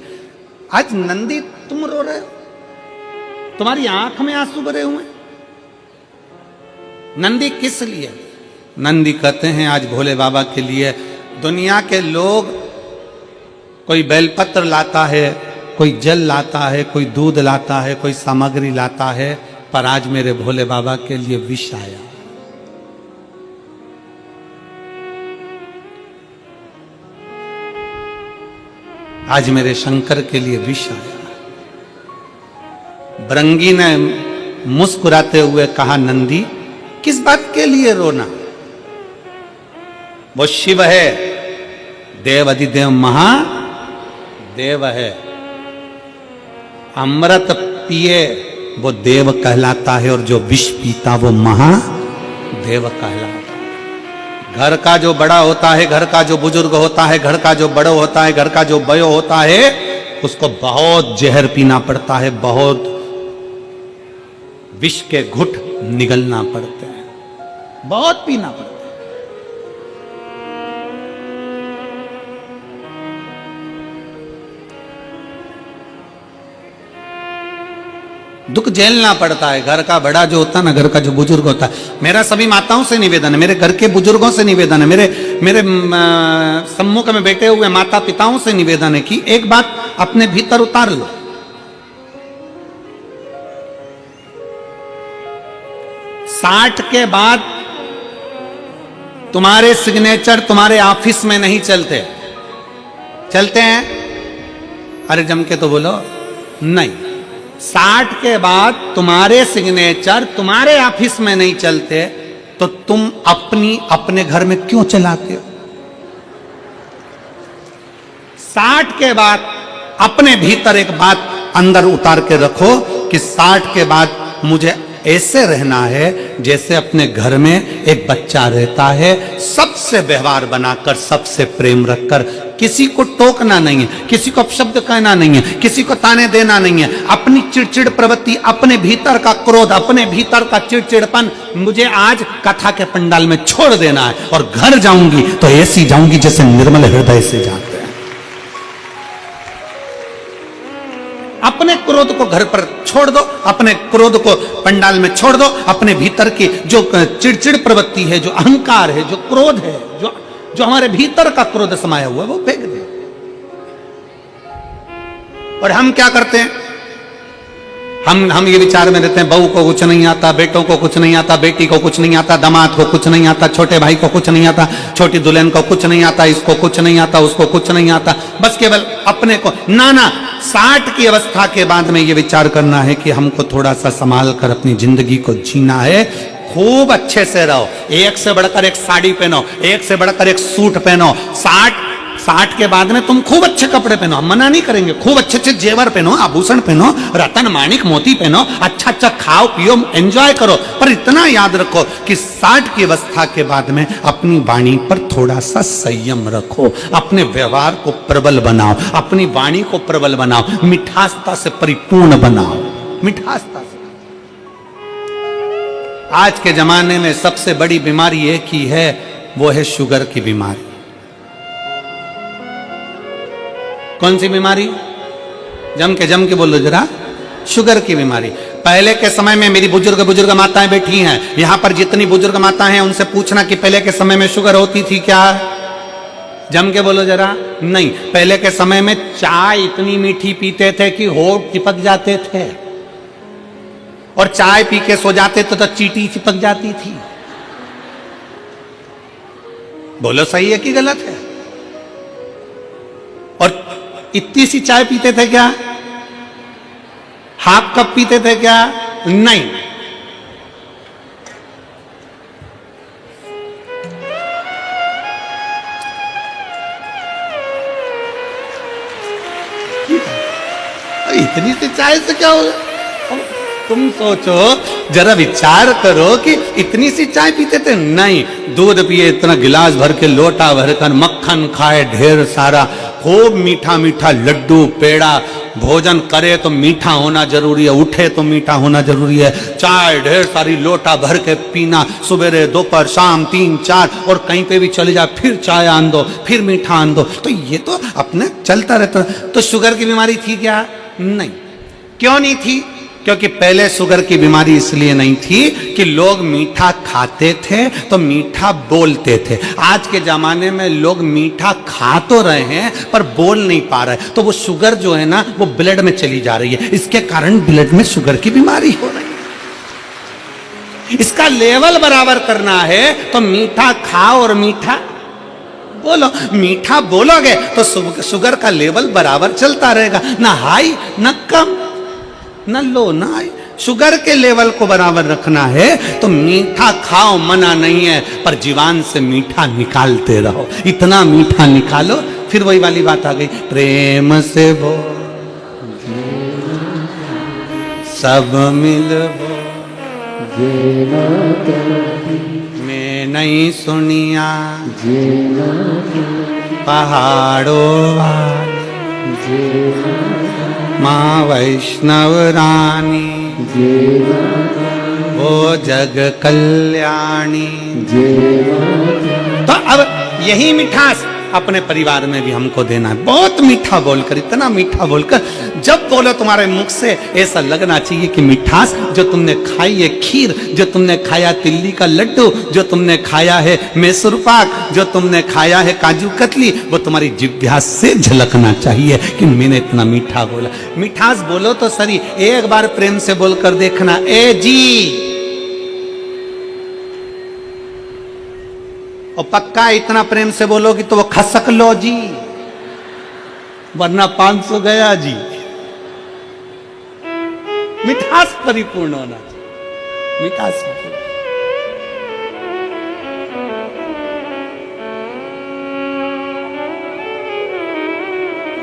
आज नंदी तुम रो रहे हो, तुम्हारी आंख में आंसू भरे हुए। नंदी किस लिए। नंदी कहते हैं आज भोले बाबा के लिए। दुनिया के लोग, कोई बेलपत्र लाता है, कोई जल लाता है, कोई दूध लाता है, कोई सामग्री लाता है, पर आज मेरे भोले बाबा के लिए विष आया। आज मेरे शंकर के लिए विष आया। भृंगी ने मुस्कुराते हुए कहा, नंदी किस बात के लिए रोना। वो शिव है, देव अधिदेव महादेव है। अमृत पिए वो देव कहलाता है, और जो विष पीता वो महादेव कहलाता है। घर का जो बड़ा होता है, घर का जो बुजुर्ग होता है, घर का जो बड़ा होता है, घर का जो बयो होता है, उसको बहुत जहर पीना पड़ता है, बहुत विष के घुट निगलना पड़ते हैं, बहुत पीना पड़ता है। दुख झेलना पड़ता है। घर का बड़ा जो होता है ना, घर का जो बुजुर्ग होता है। मेरा सभी माताओं से निवेदन है, मेरे घर के बुजुर्गों से निवेदन है, मेरे सम्मुख में बैठे हुए माता पिताओं से निवेदन है कि एक बात अपने भीतर उतार लो। 60 के बाद तुम्हारे सिग्नेचर तुम्हारे ऑफिस में नहीं चलते। चलते हैं? अरे जम के तो बोलो। नहीं, 60 के बाद तुम्हारे सिग्नेचर तुम्हारे ऑफिस में नहीं चलते तो तुम अपने घर में क्यों चलाते हो? 60 के बाद अपने भीतर एक बात अंदर उतार के रखो कि 60 के बाद मुझे ऐसे रहना है जैसे अपने घर में एक बच्चा रहता है, सबसे व्यवहार बनाकर, सबसे प्रेम रखकर, किसी को टोकना नहीं है, किसी को अपशब्द कहना नहीं है, किसी को ताने देना नहीं है। अपनी चिड़चिड़ प्रवृत्ति, अपने भीतर का क्रोध, अपने भीतर का चिड़चिड़पन मुझे आज कथा के पंडाल में छोड़ देना है और घर जाऊंगी तो ऐसी जाऊंगी जैसे निर्मल हृदय से जाते हैं। अपने क्रोध को घर पर छोड़ दो, अपने क्रोध को पंडाल में छोड़ दो, अपने भीतर की जो चिड़चिड़ प्रवृत्ति है, जो अहंकार है, जो क्रोध है, जो हमारे भीतर का क्रोध समाया हुआ है, वो फेंक दे। और हम क्या करते हैं? हम ये विचार में रहते हैं, बहू को कुछ नहीं आता, बेटों को कुछ नहीं आता, बेटी को कुछ नहीं आता, दामाद को कुछ नहीं आता, छोटे भाई को कुछ नहीं आता, छोटी दुल्हन को कुछ नहीं आता, इसको कुछ नहीं आता, उसको कुछ नहीं आता, बस केवल अपने को। ना, 60 की अवस्था के बाद में ये विचार करना है कि हमको थोड़ा सा संभाल कर अपनी जिंदगी को जीना है। खूब अच्छे से रहो, एक से बढ़कर एक साड़ी पहनो, एक से बढ़कर एक सूट पहनो। 60 के बाद में तुम खूब अच्छे कपड़े पहनो, हम मना नहीं करेंगे, खूब अच्छे अच्छे जेवर पहनो, आभूषण पहनो, रतन माणिक मोती पहनो, अच्छा अच्छा खाओ पियो, एंजॉय करो। पर इतना याद रखो कि 60 की अवस्था के बाद में अपनी वाणी पर थोड़ा सा संयम रखो, अपने व्यवहार को प्रबल बनाओ, अपनी वाणी को प्रबल बनाओ, मिठासता से परिपूर्ण बनाओ, मिठासता से। आज के जमाने में सबसे बड़ी बीमारी एक ही है, वो है शुगर की बीमारी। कौन सी बीमारी? जम के बोलो जरा। शुगर की बीमारी। पहले के समय में मेरी बुजुर्ग माताएं बैठी हैं, यहां पर जितनी बुजुर्ग माताएं हैं उनसे पूछना कि पहले के समय में शुगर होती थी क्या? जम के बोलो जरा। नहीं, पहले के समय में चाय इतनी मीठी पीते थे कि होठ चिपक जाते थे, और चाय पी के सो जाते तो चींटी चिपक जाती थी। बोलो सही है कि गलत है? और इतनी सी चाय पीते थे क्या? हाफ कप पीते थे क्या? नहीं। इतनी सी चाय से क्या होगा? तुम सोचो, जरा विचार करो कि इतनी सी चाय पीते थे। नहीं, दूध पिए इतना गिलास भर के, लोटा भरकर, मक्खन खाए ढेर सारा, खूब मीठा मीठा लड्डू पेड़ा, भोजन करे तो मीठा होना जरूरी है, उठे तो मीठा होना जरूरी है। चाय ढेर सारी लोटा भर के पीना, सुबह दोपहर शाम 3-4, और कहीं पे भी चले जा फिर चाय आन दो, फिर मीठा आन दो। तो ये तो अपने चलता रहता। तो शुगर की बीमारी थी क्या? नहीं। क्यों नहीं थी? क्योंकि पहले शुगर की बीमारी इसलिए नहीं थी कि लोग मीठा खाते थे तो मीठा बोलते थे। आज के जमाने में लोग मीठा खा तो रहे हैं पर बोल नहीं पा रहे, तो वो शुगर जो है ना वो ब्लड में चली जा रही है, इसके कारण ब्लड में शुगर की बीमारी हो रही है। इसका लेवल बराबर करना है तो मीठा खाओ और मीठा बोलो। मीठा बोलोगे तो शुगर का लेवल बराबर चलता रहेगा, ना हाई ना कम न लो ना। शुगर के लेवल को बराबर रखना है तो मीठा खाओ, मना नहीं है, पर जीवान से मीठा निकालते रहो, इतना मीठा निकालो। फिर वही वाली बात आ गई, प्रेम से वो सब मिलबो मैं नहीं सुनिया पहाड़ों माँ वैष्णव रानी वो जग कल्याणी। तो अब यही मिठास अपने परिवार में भी हमको देना है। बहुत मीठा बोलकर, इतना मीठा बोलकर, जब बोलो तुम्हारे मुख से ऐसा लगना चाहिए कि मिठास जो तुमने खाई है खीर, जो तुमने खाया तिल्ली का लड्डू, जो तुमने खाया है मैसूर पाक, जो तुमने खाया है काजू कतली, वो तुम्हारी जिह्वा से झलकना चाहिए कि मैंने इतना मीठा बोला। मिठास बोलो तो सही, एक बार प्रेम से बोलकर देखना, ए जी और पक्का इतना प्रेम से बोलोगी तो वो खसक लो जी, वरना 500 गया जी। मिठास परिपूर्ण होना चाहिए, मिठास परिपूर्ण।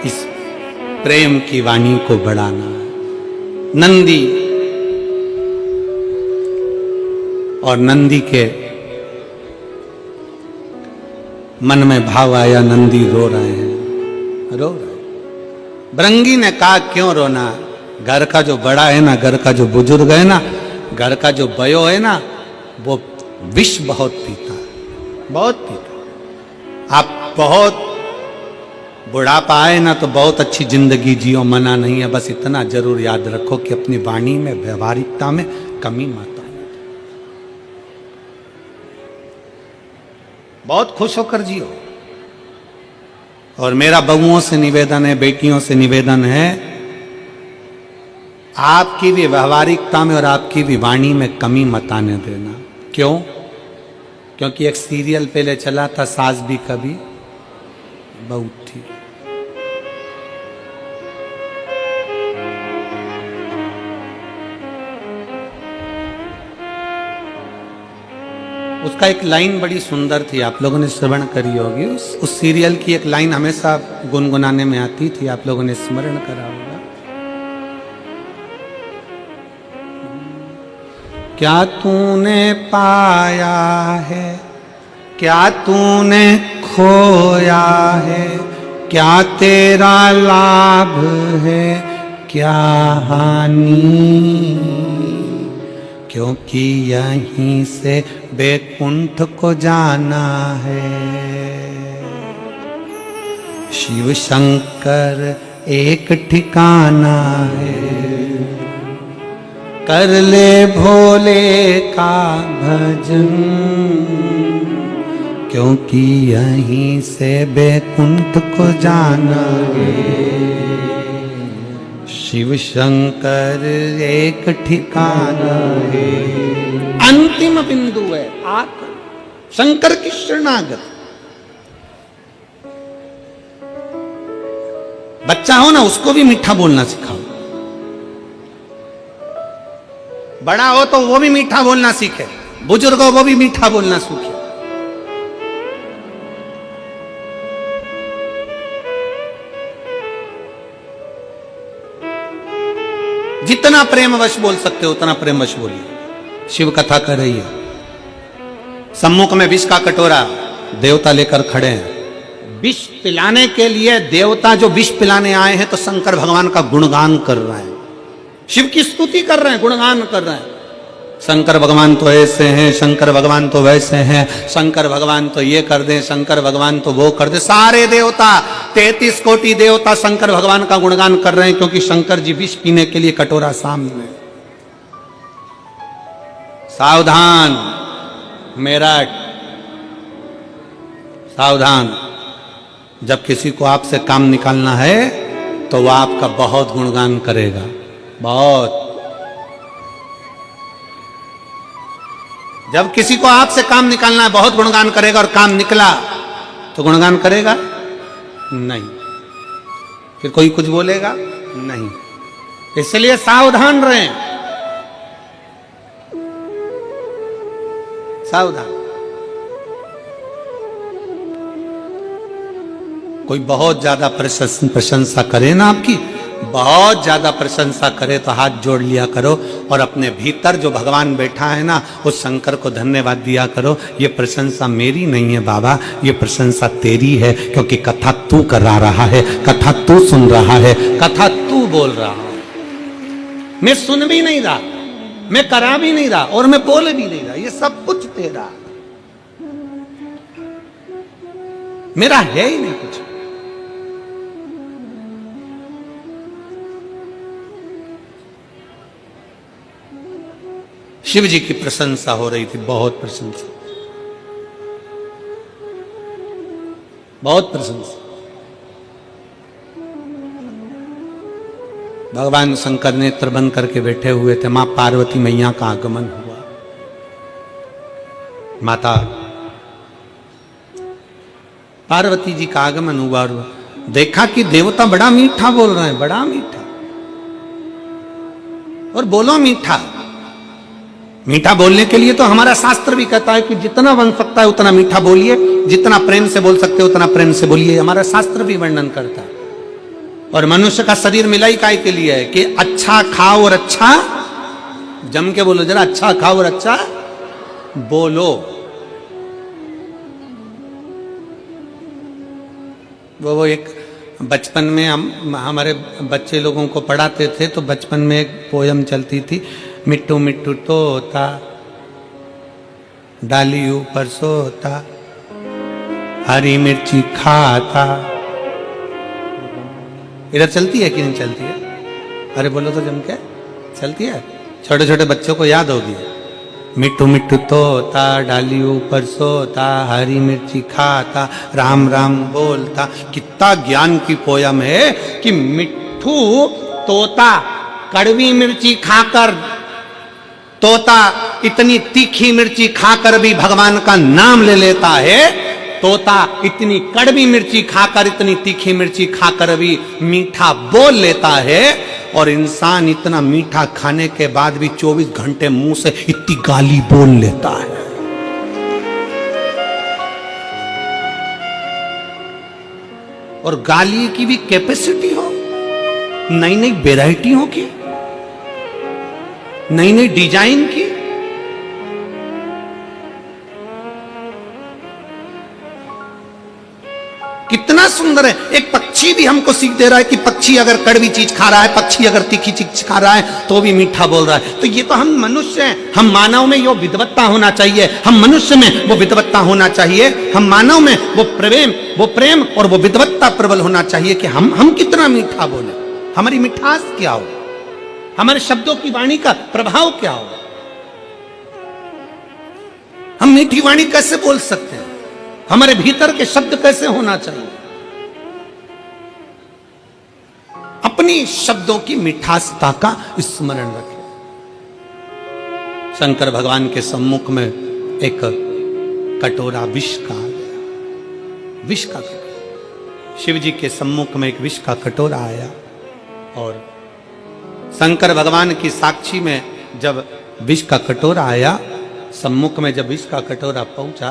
इस प्रेम की वाणी को बढ़ाना। नंदी और नंदी के मन में भाव आया, नंदी रो रहे हैं, रो रहे। भृंगी ने कहा क्यों रोना, घर का जो बड़ा है ना, घर का जो बुजुर्ग है ना, घर का जो बयो है ना, वो विष बहुत पीता, बहुत पीता। आप बहुत बुढ़ापा आए ना तो बहुत अच्छी जिंदगी जियो, मना नहीं है, बस इतना जरूर याद रखो कि अपनी वाणी में, व्यवहारिकता में कमी मत आए। बहुत खुश होकर जियो। और मेरा बहुओं से निवेदन है, बेटियों से निवेदन है, आपकी भी व्यवहारिकता में और आपकी भी वाणी में कमी मत आने देना। क्यों? क्योंकि एक सीरियल पहले चला था, सास भी कभी बहू थी। उसका एक लाइन बड़ी सुंदर थी, आप लोगों ने श्रवण करी होगी। उस सीरियल की एक लाइन हमेशा गुनगुनाने में आती थी, आप लोगों ने स्मरण करा होगा। क्या तूने पाया है, क्या तूने खोया है, क्या तेरा लाभ है, क्या हानि, क्योंकि यहीं से बैकुंठ को जाना है। शिव शंकर एक ठिकाना है, कर ले भोले का भजन, क्योंकि यहीं से बैकुंठ को जाना है। शिव शंकर एक ठिकाना है, अंतिम बिंदु है, आकर शंकर की शरणागत। बच्चा हो ना, उसको भी मीठा बोलना सिखाओ। बड़ा हो तो वो भी मीठा बोलना सीखे, बुजुर्ग हो वो भी मीठा बोलना सीखे। जितना प्रेमवश बोल सकते हो उतना प्रेमवश बोलिए। शिव कथा कर रही है, सम्मुख में विष का कटोरा, देवता लेकर खड़े हैं। विष पिलाने के लिए देवता जो विष पिलाने आए हैं तो शंकर भगवान का गुणगान कर रहे हैं, शिव की स्तुति कर रहे हैं, गुणगान कर रहे हैं। शंकर भगवान तो ऐसे हैं, शंकर भगवान तो वैसे हैं, शंकर भगवान तो ये कर दें, शंकर भगवान तो वो कर दे। सारे देवता 33 कोटि देवता शंकर भगवान का गुणगान कर रहे हैं, क्योंकि शंकर जी विष पीने के लिए कटोरा सामने। सावधान मेरठ, सावधान। जब किसी को आपसे काम निकालना है तो वह आपका बहुत गुणगान करेगा, बहुत। जब किसी को आपसे काम निकालना है बहुत गुणगान करेगा, और काम निकला तो गुणगान करेगा नहीं, फिर कोई कुछ बोलेगा नहीं। इसलिए सावधान रहें, सावधान। कोई बहुत ज्यादा प्रशंसा करे ना आपकी, बहुत ज्यादा प्रशंसा करे तो हाथ जोड़ लिया करो और अपने भीतर जो भगवान बैठा है ना, उस शंकर को धन्यवाद दिया करो। ये प्रशंसा मेरी नहीं है बाबा, ये प्रशंसा तेरी है, क्योंकि कथा तू करा रहा है, कथा तू सुन रहा है, कथा तू बोल रहा है। मैं सुन भी नहीं रहा, मैं करा भी नहीं रहा, और मैं बोल भी नहीं रहा, ये सब कुछ तेरा, मेरा है ही नहीं कुछ। शिव जी की प्रशंसा हो रही थी, बहुत प्रशंसा, बहुत प्रशंसा। भगवान शंकर नेत्र बंद करके बैठे हुए थे, मां पार्वती मैया का आगमन हुआ। माता पार्वती जी का आगमन हुआ और देखा कि देवता बड़ा मीठा बोल रहे हैं, बड़ा मीठा। और बोलो मीठा, मीठा बोलने के लिए तो हमारा शास्त्र भी कहता है कि जितना बन सकता है उतना मीठा बोलिए, जितना प्रेम से बोल सकते हो उतना प्रेम से बोलिए। हमारा शास्त्र भी वर्णन करता है। और मनुष्य का शरीर मिलाई काय के लिए है कि अच्छा खाओ और अच्छा, जम के बोलो जरा, अच्छा खाओ और अच्छा बोलो। वो एक बचपन में हम हमारे बच्चे लोगों को पढ़ाते थे, तो बचपन में एक पोयम चलती थी, मिट्टू मिट्टू तोता डाली ऊपर सोता, हरी मिर्ची खाता। इधर चलती है कि नहीं चलती है? अरे बोलो तो जम के, चलती है? छोटे छोटे बच्चों को याद होगी। मिट्टू मिट्टू तोता डाली ऊपर सोता, हरी मिर्ची खाता, राम राम बोलता। कितना ज्ञान की पोयम है कि मिट्टू तोता कड़वी मिर्ची खाकर, तोता इतनी तीखी मिर्ची खाकर भी भगवान का नाम ले लेता है, तोता इतनी कड़वी मिर्ची खाकर, इतनी तीखी मिर्ची खाकर भी मीठा बोल लेता है, और इंसान इतना मीठा खाने के बाद भी 24 घंटे मुंह से इतनी गाली बोल लेता है। और गाली की भी कैपेसिटी हो, नई नई वेराइटी हो की, नई नई डिजाइन की। कितना सुंदर है। एक पक्षी भी हमको सीख दे रहा है कि पक्षी अगर कड़वी चीज खा रहा है, पक्षी अगर तीखी चीज खा रहा है तो भी मीठा बोल रहा है। तो ये तो हम मनुष्य हैं, हम मानव में यो विद्वत्ता होना चाहिए, हम मनुष्य में वो विद्वत्ता होना चाहिए, हम मानव में वो प्रेम और वो विद्वत्ता प्रबल होना चाहिए कि हम कितना मीठा बोले, हमारी मिठास क्या हो, हमारे शब्दों की वाणी का प्रभाव क्या हो। हम मीठी वाणी कैसे बोल सकते हैं, हमारे भीतर के शब्द कैसे होना चाहिए। अपनी शब्दों की मिठासता का स्मरण रखें। शंकर भगवान के सम्मुख में एक कटोरा विष का आ गया, विष का कटोरा। शिव जी के सम्मुख में एक विष का कटोरा आया, और शंकर भगवान की साक्षी में जब विष का कटोरा आया, सम्मुख में जब विष का कटोरा पहुंचा,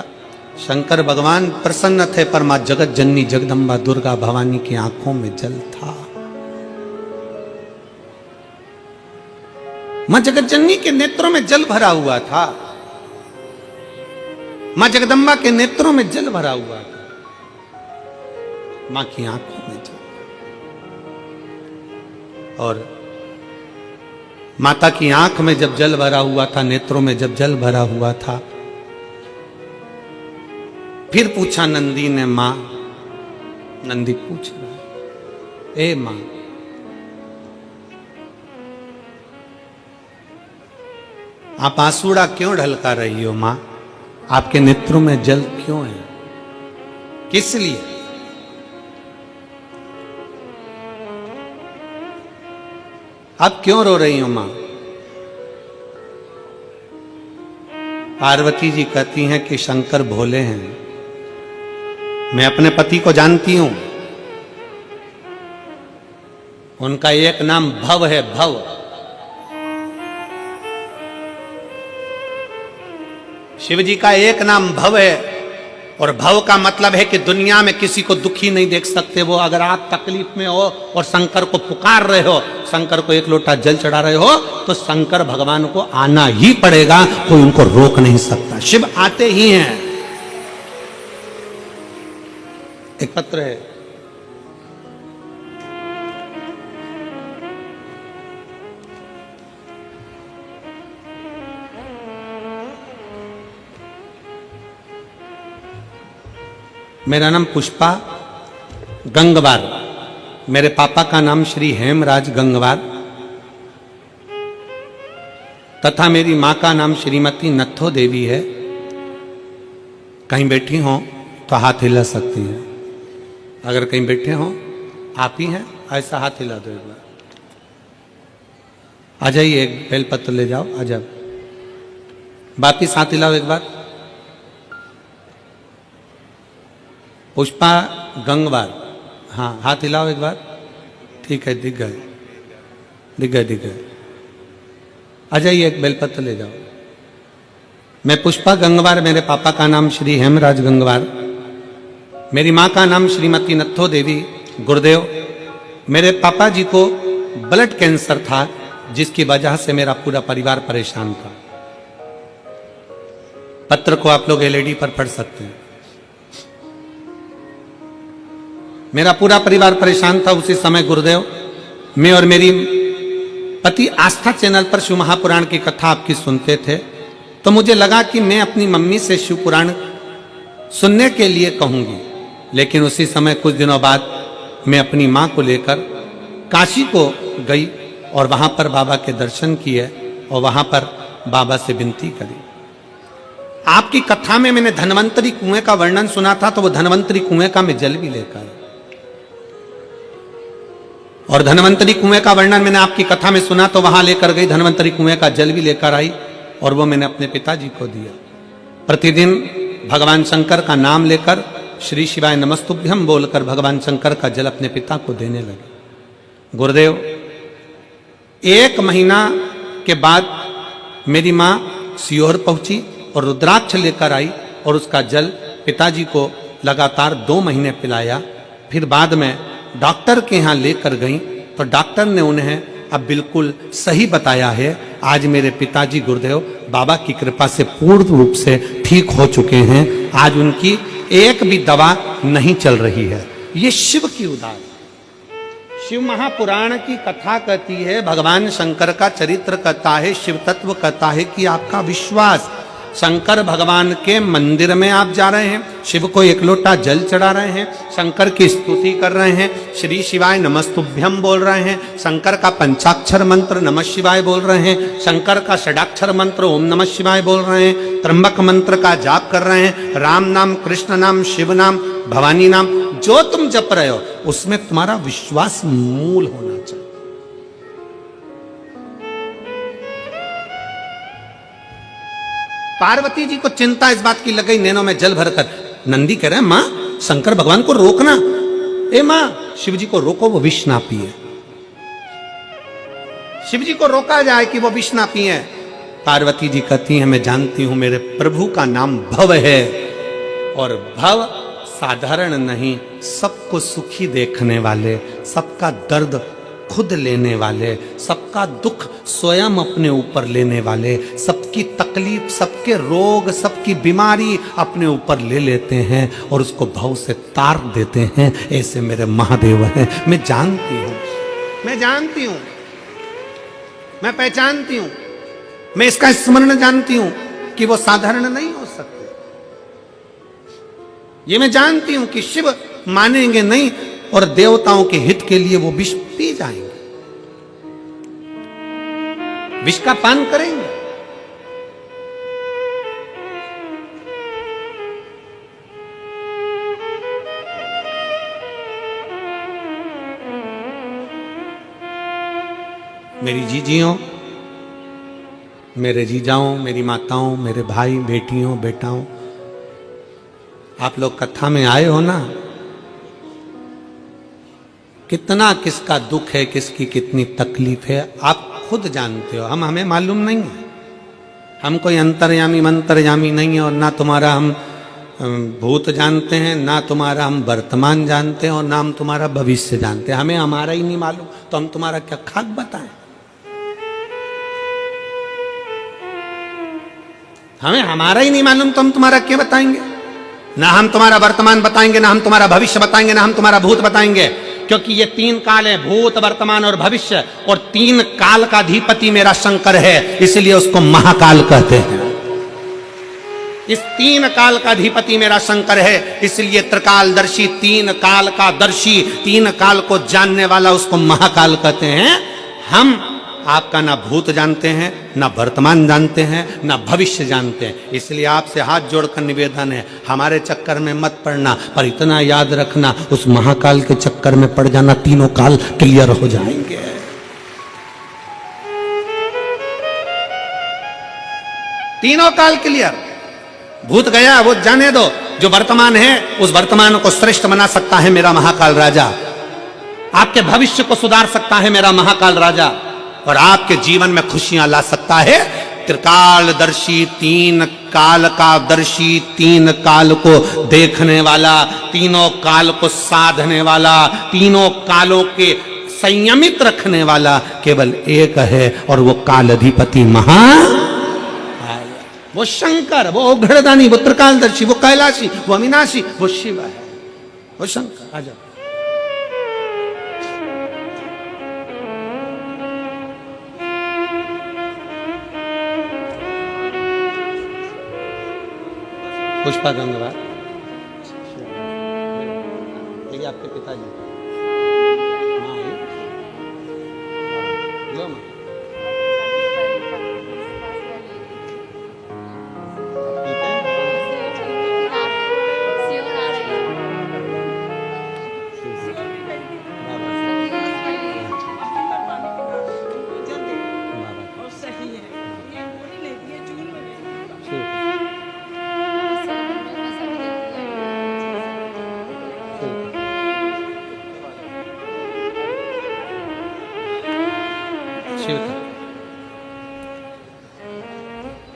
शंकर भगवान प्रसन्न थे, पर मां जगत जननी जगदम्बा दुर्गा भवानी की आंखों में जल था। मां जगत जननी के नेत्रों में जल भरा हुआ था, मां जगदम्बा के नेत्रों में जल भरा हुआ था, मां की आंखों में जल। और माता की आंख में जब जल भरा हुआ था, नेत्रों में जब जल भरा हुआ था, फिर पूछा नंदी ने, मां, नंदी पूछ रहा है, ए मां, आप आंसुड़ा क्यों ढलका रही हो मां? आपके नेत्रों में जल क्यों है? किस लिए? आप क्यों रो रही हो मां? पार्वती जी कहती हैं कि शंकर भोले हैं, मैं अपने पति को जानती हूं, उनका एक नाम भव है, भव। शिव जी का एक नाम भव है, और भव का मतलब है कि दुनिया में किसी को दुखी नहीं देख सकते वो। अगर आप तकलीफ में हो और शंकर को पुकार रहे हो, शंकर को एक लोटा जल चढ़ा रहे हो, तो शंकर भगवान को आना ही पड़ेगा, कोई उनको रोक नहीं सकता, शिव आते ही हैं। एक पत्र है, मेरा नाम पुष्पा गंगवार, मेरे पापा का नाम श्री हेमराज गंगवार तथा मेरी मां का नाम श्रीमती नथो देवी है। कहीं बैठी हो तो हाथ हिला सकती हैं, अगर कहीं बैठे हो आप ही हैं, ऐसा हाथ हिला दो एक बार। आ जाइए, एक बेलपत्र ले जाओ, आ जाओ, वापिस हाथ हिलाओ एक बार। पुष्पा गंगवार, हाँ हाथ हिलाओ एक बार, ठीक है, दिख गए दिख गए दिख गए। आ जाइए, एक बेलपत्र ले जाओ। मैं पुष्पा गंगवार, मेरे पापा का नाम श्री हेमराज गंगवार, मेरी माँ का नाम श्रीमती नत्थो देवी गुरुदेव। मेरे पापा जी को ब्लड कैंसर था, जिसकी वजह से मेरा पूरा परिवार परेशान था। पत्र को आप लोग एलईडी पर पढ़ सकते हैं। मेरा पूरा परिवार परेशान था। उसी समय गुरुदेव, मैं और मेरी पति आस्था चैनल पर शिव महापुराण की कथा आपकी सुनते थे, तो मुझे लगा कि मैं अपनी मम्मी से शिव पुराण सुनने के लिए कहूंगी। लेकिन उसी समय कुछ दिनों बाद मैं अपनी मां को लेकर काशी को गई और वहां पर बाबा के दर्शन किए और वहां पर बाबा से विनती करी। आपकी कथा में मैंने धन्वंतरी कुएं का वर्णन सुना था, तो वो धन्वंतरी कुएं का मैं जल भी लेकर, और धन्वंतरी कुएं का वर्णन मैंने आपकी कथा में सुना, तो वहां लेकर गई, धन्वंतरी कुएं का जल भी लेकर आई और वो मैंने अपने पिताजी को दिया। प्रतिदिन भगवान शंकर का नाम लेकर श्री शिवाय नमस्तुभ्यम बोलकर भगवान शंकर का जल अपने पिता को देने लगे। गुरुदेव, 1 महीना के बाद मेरी मां सीहोर पहुंची और रुद्राक्ष लेकर आई और उसका जल पिताजी को लगातार 2 महीने पिलाया। फिर बाद में डॉक्टर के यहाँ लेकर गई, तो डॉक्टर ने उन्हें अब बिल्कुल सही बताया है। आज मेरे पिताजी गुरुदेव बाबा की कृपा से पूर्ण रूप से ठीक हो चुके हैं। आज उनकी एक भी दवा नहीं चल रही है। ये शिव की उदार, शिव महापुराण की कथा कहती है, भगवान शंकर का चरित्र कहता है, शिव तत्व कहता है कि आपका विश्वास, शंकर भगवान के मंदिर में आप जा रहे हैं, शिव को 1 लोटा जल चढ़ा रहे हैं, शंकर की स्तुति कर रहे हैं, श्री शिवाय नमस्तुभ्यम बोल रहे हैं, शंकर का पंचाक्षर मंत्र नमः शिवाय बोल रहे हैं, शंकर का षडाक्षर मंत्र ओम नमः शिवाय बोल रहे हैं, त्र्यंबक मंत्र का जाप कर रहे हैं, राम नाम, कृष्ण नाम, शिव नाम, भवानी नाम, जो तुम जप रहे हो उसमें तुम्हारा विश्वास मूल होना चाहिए। पार्वती जी को चिंता इस बात की लग गई, नैनों में जल भरकर। नंदी कह रहे हैं, मां शंकर भगवान को रोकना, ए मां शिव जी को रोको, वो विष ना पिए। शिव जी को रोका जाए कि वो विष ना पिए। पार्वती जी कहती हैं, मैं जानती हूं मेरे प्रभु का नाम भव है, और भव साधारण नहीं, सबको सुखी देखने वाले, सबका दर्द खुद लेने वाले, सबका दुख स्वयं अपने ऊपर लेने वाले, सबकी तकलीफ, सबके रोग, सबकी बीमारी अपने ऊपर ले लेते हैं और उसको भव से तार देते हैं। ऐसे मेरे महादेव हैं। मैं जानती हूं, मैं जानती हूं, मैं पहचानती हूं, मैं इसका स्मरण जानती हूं कि वो साधारण नहीं हो सकते। ये मैं जानती हूं कि शिव मानेंगे नहीं और देवताओं के हित के लिए वो विष पी जाएंगे, विष का पान करेंगे। मेरी जीजियों, मेरे जीजाओं, मेरी माताओं, मेरे भाई बेटियों बेटाओं, आप लोग कथा में आए हो ना, कितना किसका दुख है, किसकी कितनी तकलीफ है, आप खुद जानते हो। हमें मालूम नहीं है, हम कोई अंतर्यामी मंतर्यामी नहीं है, और ना तुम्हारा हम भूत जानते हैं, ना तुम्हारा हम वर्तमान जानते हैं, और ना हम तुम्हारा भविष्य जानते हैं। हमें हमारा ही नहीं मालूम, तो हम तुम्हारा क्या खाक बताएं? हमें हमारा ही नहीं मालूम तो हम तुम्हारा क्या बताएंगे? ना हम तुम्हारा वर्तमान बताएंगे, ना हम तुम्हारा भविष्य बताएंगे, ना हम तुम्हारा भूत बताएंगे, क्योंकि ये 3 काल है, भूत, वर्तमान और भविष्य, और 3 काल का अधिपति मेरा शंकर है, इसलिए उसको महाकाल कहते हैं। इस 3 काल का अधिपति मेरा शंकर है, इसलिए त्रिकालदर्शी, 3 काल का दर्शी, 3 काल को जानने वाला, उसको महाकाल कहते हैं। हम आपका ना भूत जानते हैं, ना वर्तमान जानते हैं, ना भविष्य जानते हैं, इसलिए आपसे हाथ जोड़कर निवेदन है, हमारे चक्कर में मत पड़ना, पर इतना याद रखना, उस महाकाल के चक्कर में पड़ जाना, 3 काल क्लियर हो जाएंगे। तीनों काल क्लियर। भूत गया वो जाने दो, जो वर्तमान है उस वर्तमान को श्रेष्ठ बना सकता है मेरा महाकाल राजा, आपके भविष्य को सुधार सकता है मेरा महाकाल राजा, और आपके जीवन में खुशियां ला सकता है त्रिकालदर्शी, तीन काल का दर्शी, तीन काल को देखने वाला, तीनों काल को साधने वाला, तीनों कालों के संयमित रखने वाला केवल एक है, और वो कालाधिपति वो शंकर, वो उघड़दानी, वो त्रिकालदर्शी, वो कैलाशी, वो अविनाशी, वो शिव है, वो शंकर। आजा पुष्पा गंगवार, ये आपके पिताजी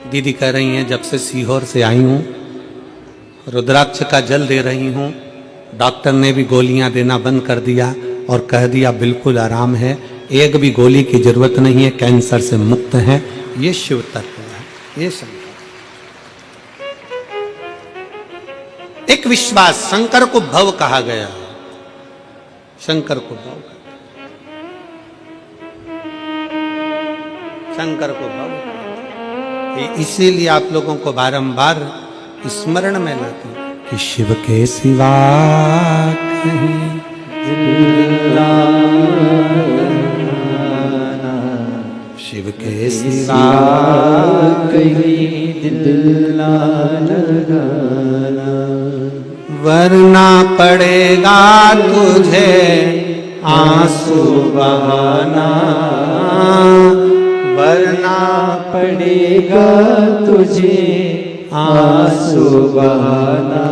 दीदी कह रही हैं जब से सीहोर से आई हूं रुद्राक्ष का जल दे रही हूं, डॉक्टर ने भी गोलियां देना बंद कर दिया और कह दिया बिल्कुल आराम है, एक भी गोली की जरूरत नहीं है, कैंसर से मुक्त है। ये शिव तत्व है, ये शंकर। एक विश्वास, शंकर को भव कहा गया, शंकर को भव, शंकर को भव, इसीलिए आप लोगों को बारंबार स्मरण में लाते हैं कि शिव के सिवा कहीं शिव के सिवा कहीं दिल ना लगाना, वरना पड़ेगा तुझे आंसू बहाना, वरना पड़ेगा तुझे आंसू बहाना।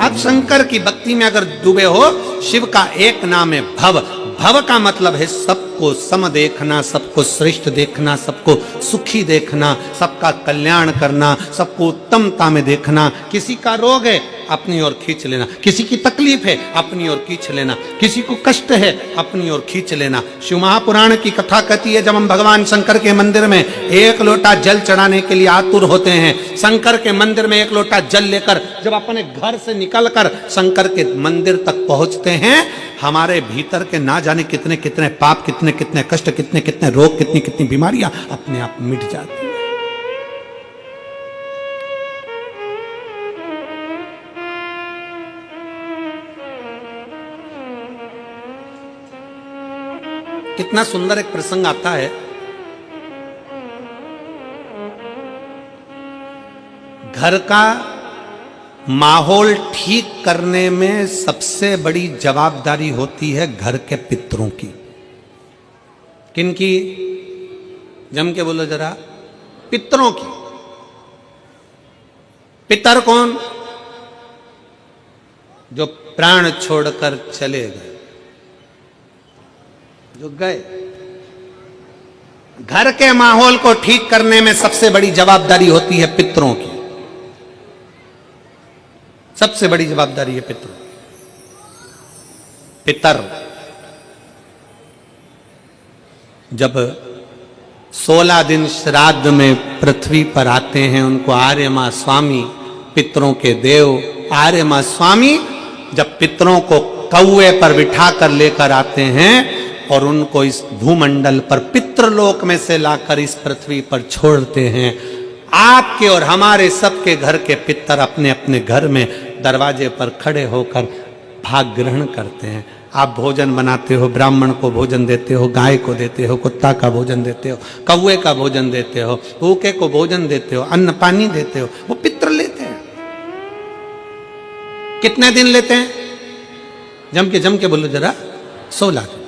आप शंकर की भक्ति में अगर डूबे हो, शिव का एक नाम है भव। भव का मतलब है सबको सम देखना, सबको श्रेष्ठ देखना, सबको सुखी देखना, सबका कल्याण करना, सबको उत्तमता में देखना। किसी का रोग है अपनी ओर खींच लेना, किसी की तकलीफ है अपनी ओर खींच लेना, किसी को कष्ट है अपनी ओर खींच लेना। शिव महापुराण की कथा कहती है जब हम भगवान शंकर के मंदिर में एक लोटा जल चढ़ाने के लिए आतुर होते हैं, शंकर के मंदिर में एक लोटा जल लेकर जब अपने घर से निकलकर शंकर के मंदिर तक पहुंचते हैं, हमारे भीतर के ना जाने कितने कितने पाप, कितने कितने कष्ट, कितने कितने रोग, कितनी कितनी बीमारियां अपने आप मिट जाती हैं। कितना सुंदर एक प्रसंग आता है, घर का माहौल ठीक करने में सबसे बड़ी जवाबदारी होती है घर के पितरों की। किनकी? जम के बोलो जरा। पितरों की। पितर कौन? जो प्राण छोड़कर चले गए, जो गए। घर के माहौल को ठीक करने में सबसे बड़ी जवाबदारी होती है पितरों की, सबसे बड़ी जवाबदारी है पितरों। पितर जब 16 दिन श्राद्ध में पृथ्वी पर आते हैं, उनको आर्य मां स्वामी, पितरों के देव आर्य मां स्वामी जब पितरों को कौए पर बिठा कर लेकर आते हैं और उनको इस भूमंडल पर पितृलोक में से लाकर इस पृथ्वी पर छोड़ते हैं, आपके और हमारे सबके घर के पितर अपने अपने घर में दरवाजे पर खड़े होकर भाग ग्रहण करते हैं। आप भोजन बनाते हो, ब्राह्मण को भोजन देते हो, गाय को देते हो, कुत्ता का भोजन देते हो, कौवे का भोजन देते हो, भूखे को भोजन देते हो, अन्न पानी देते हो, वो पितर लेते हैं। कितने दिन लेते हैं? जम के बोलो जरा। 16 दिन।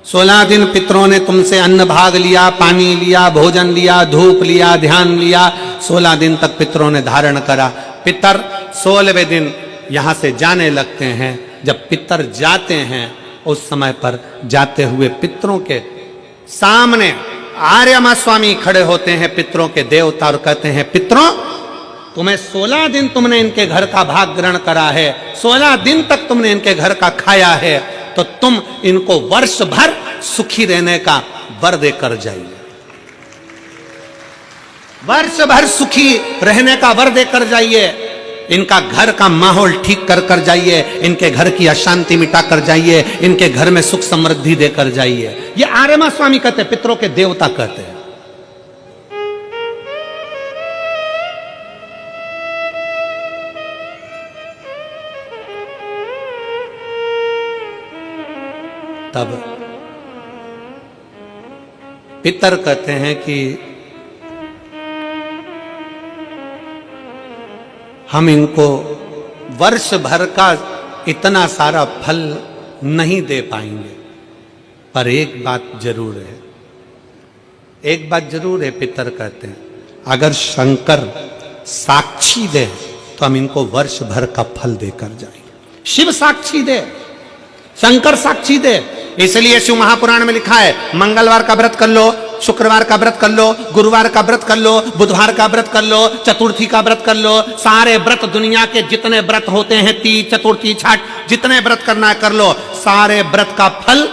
16 दिन पितरों ने तुमसे अन्न भाग लिया, पानी लिया, भोजन लिया, धूप लिया, ध्यान लिया। 16 दिन तक पितरों ने धारण करा। पितर 16वें दिन यहां से जाने लगते हैं। जब पितर जाते हैं उस समय पर जाते हुए पितरों के सामने आर्यमा स्वामी खड़े होते हैं, पितरों के देवता, और कहते हैं पितरों, तुम्हें 16 दिन तुमने इनके घर का भाग ग्रहण करा है, 16 दिन तक तुमने इनके घर का खाया है, तो तुम इनको वर्ष भर सुखी रहने का वर देकर जाइए, वर्ष भर सुखी रहने का वर देकर जाइए, इनका घर का माहौल ठीक कर कर जाइए, इनके घर की अशांति मिटा कर जाइए, इनके घर में सुख समृद्धि देकर जाइए। ये आर्यमा स्वामी कहते हैं, पितरों के देवता कहते हैं। तब पितर कहते हैं कि हम इनको वर्ष भर का इतना सारा फल नहीं दे पाएंगे, पर एक बात जरूर है, एक बात जरूर है, पितर कहते हैं, अगर शंकर साक्षी दे तो हम इनको वर्ष भर का फल देकर जाएंगे। शिव साक्षी दे, शंकर साक्षी दे। इसलिए शिव महापुराण में लिखा है, मंगलवार का व्रत कर लो, शुक्रवार का व्रत कर लो, गुरुवार का व्रत कर लो, बुधवार का व्रत कर लो, चतुर्थी का व्रत कर लो, सारे व्रत दुनिया के जितने व्रत होते हैं, तीज, चतुर्थी, छठ, जितने व्रत करना है कर लो। सारे व्रत का फल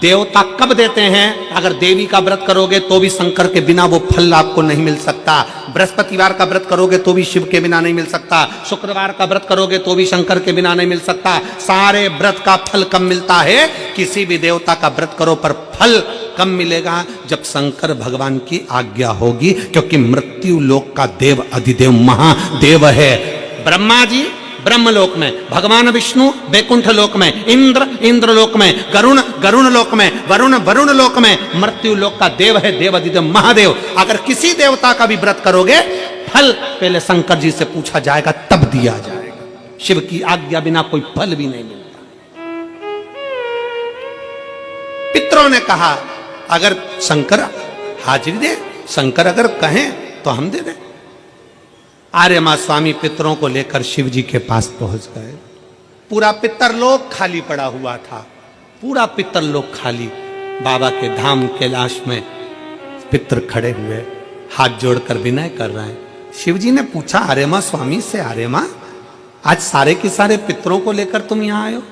देवता कब देते हैं? अगर देवी का व्रत करोगे तो भी शंकर के बिना वो फल आपको नहीं मिल सकता, बृहस्पतिवार का व्रत करोगे तो भी शिव के बिना नहीं मिल सकता, शुक्रवार का व्रत करोगे तो भी शंकर के बिना नहीं मिल सकता। सारे व्रत का फल कब मिलता है? किसी भी देवता का व्रत करो पर फल कब मिलेगा? जब शंकर भगवान की आज्ञा होगी, क्योंकि मृत्यु लोक का देव अधिदेव महादेव है। ब्रह्मा जी ब्रह्मलोक में, भगवान विष्णु बैकुंठ लोक में, इंद्र इंद्रलोक में, गरुण गरुण लोक में, वरुण वरुण लोक में, मृत्यु लोक का देव है देव अधिदेव महादेव। अगर किसी देवता का भी व्रत करोगे, फल पहले शंकर जी से पूछा जाएगा, तब दिया जाएगा। शिव की आज्ञा बिना कोई फल भी नहीं मिलता। पितरों ने कहा, अगर शंकर हाजिरी दे, शंकर अगर कहें तो हम दे दें। आर्यमा स्वामी पितरों को लेकर शिव जी के पास पहुंच गए। पूरा पितरलोक खाली पड़ा हुआ था, पूरा पितरलोक खाली। बाबा के धाम कैलाश में पितर खड़े हुए, हाथ जोड़कर विनय कर रहे हैं। शिव जी ने पूछा आर्यमा स्वामी से, आर्यमा, आज सारे के सारे पितरों को लेकर तुम यहां आए हो,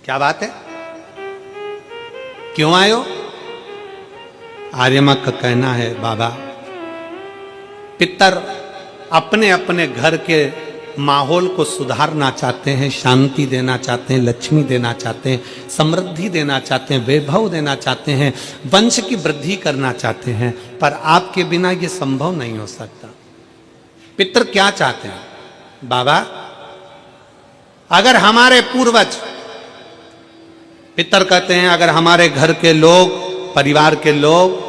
क्या बात है, क्यों आए हो? आर्यमा का कहना है, बाबा, पितर अपने अपने घर के माहौल को सुधारना चाहते हैं, शांति देना चाहते हैं, लक्ष्मी देना चाहते हैं, समृद्धि देना चाहते हैं, वैभव देना चाहते हैं, वंश की वृद्धि करना चाहते हैं, पर आपके बिना ये संभव नहीं हो सकता। पितर क्या चाहते हैं? बाबा, अगर हमारे पूर्वज, पितर कहते हैं, अगर हमारे घर के लोग, परिवार के लोग,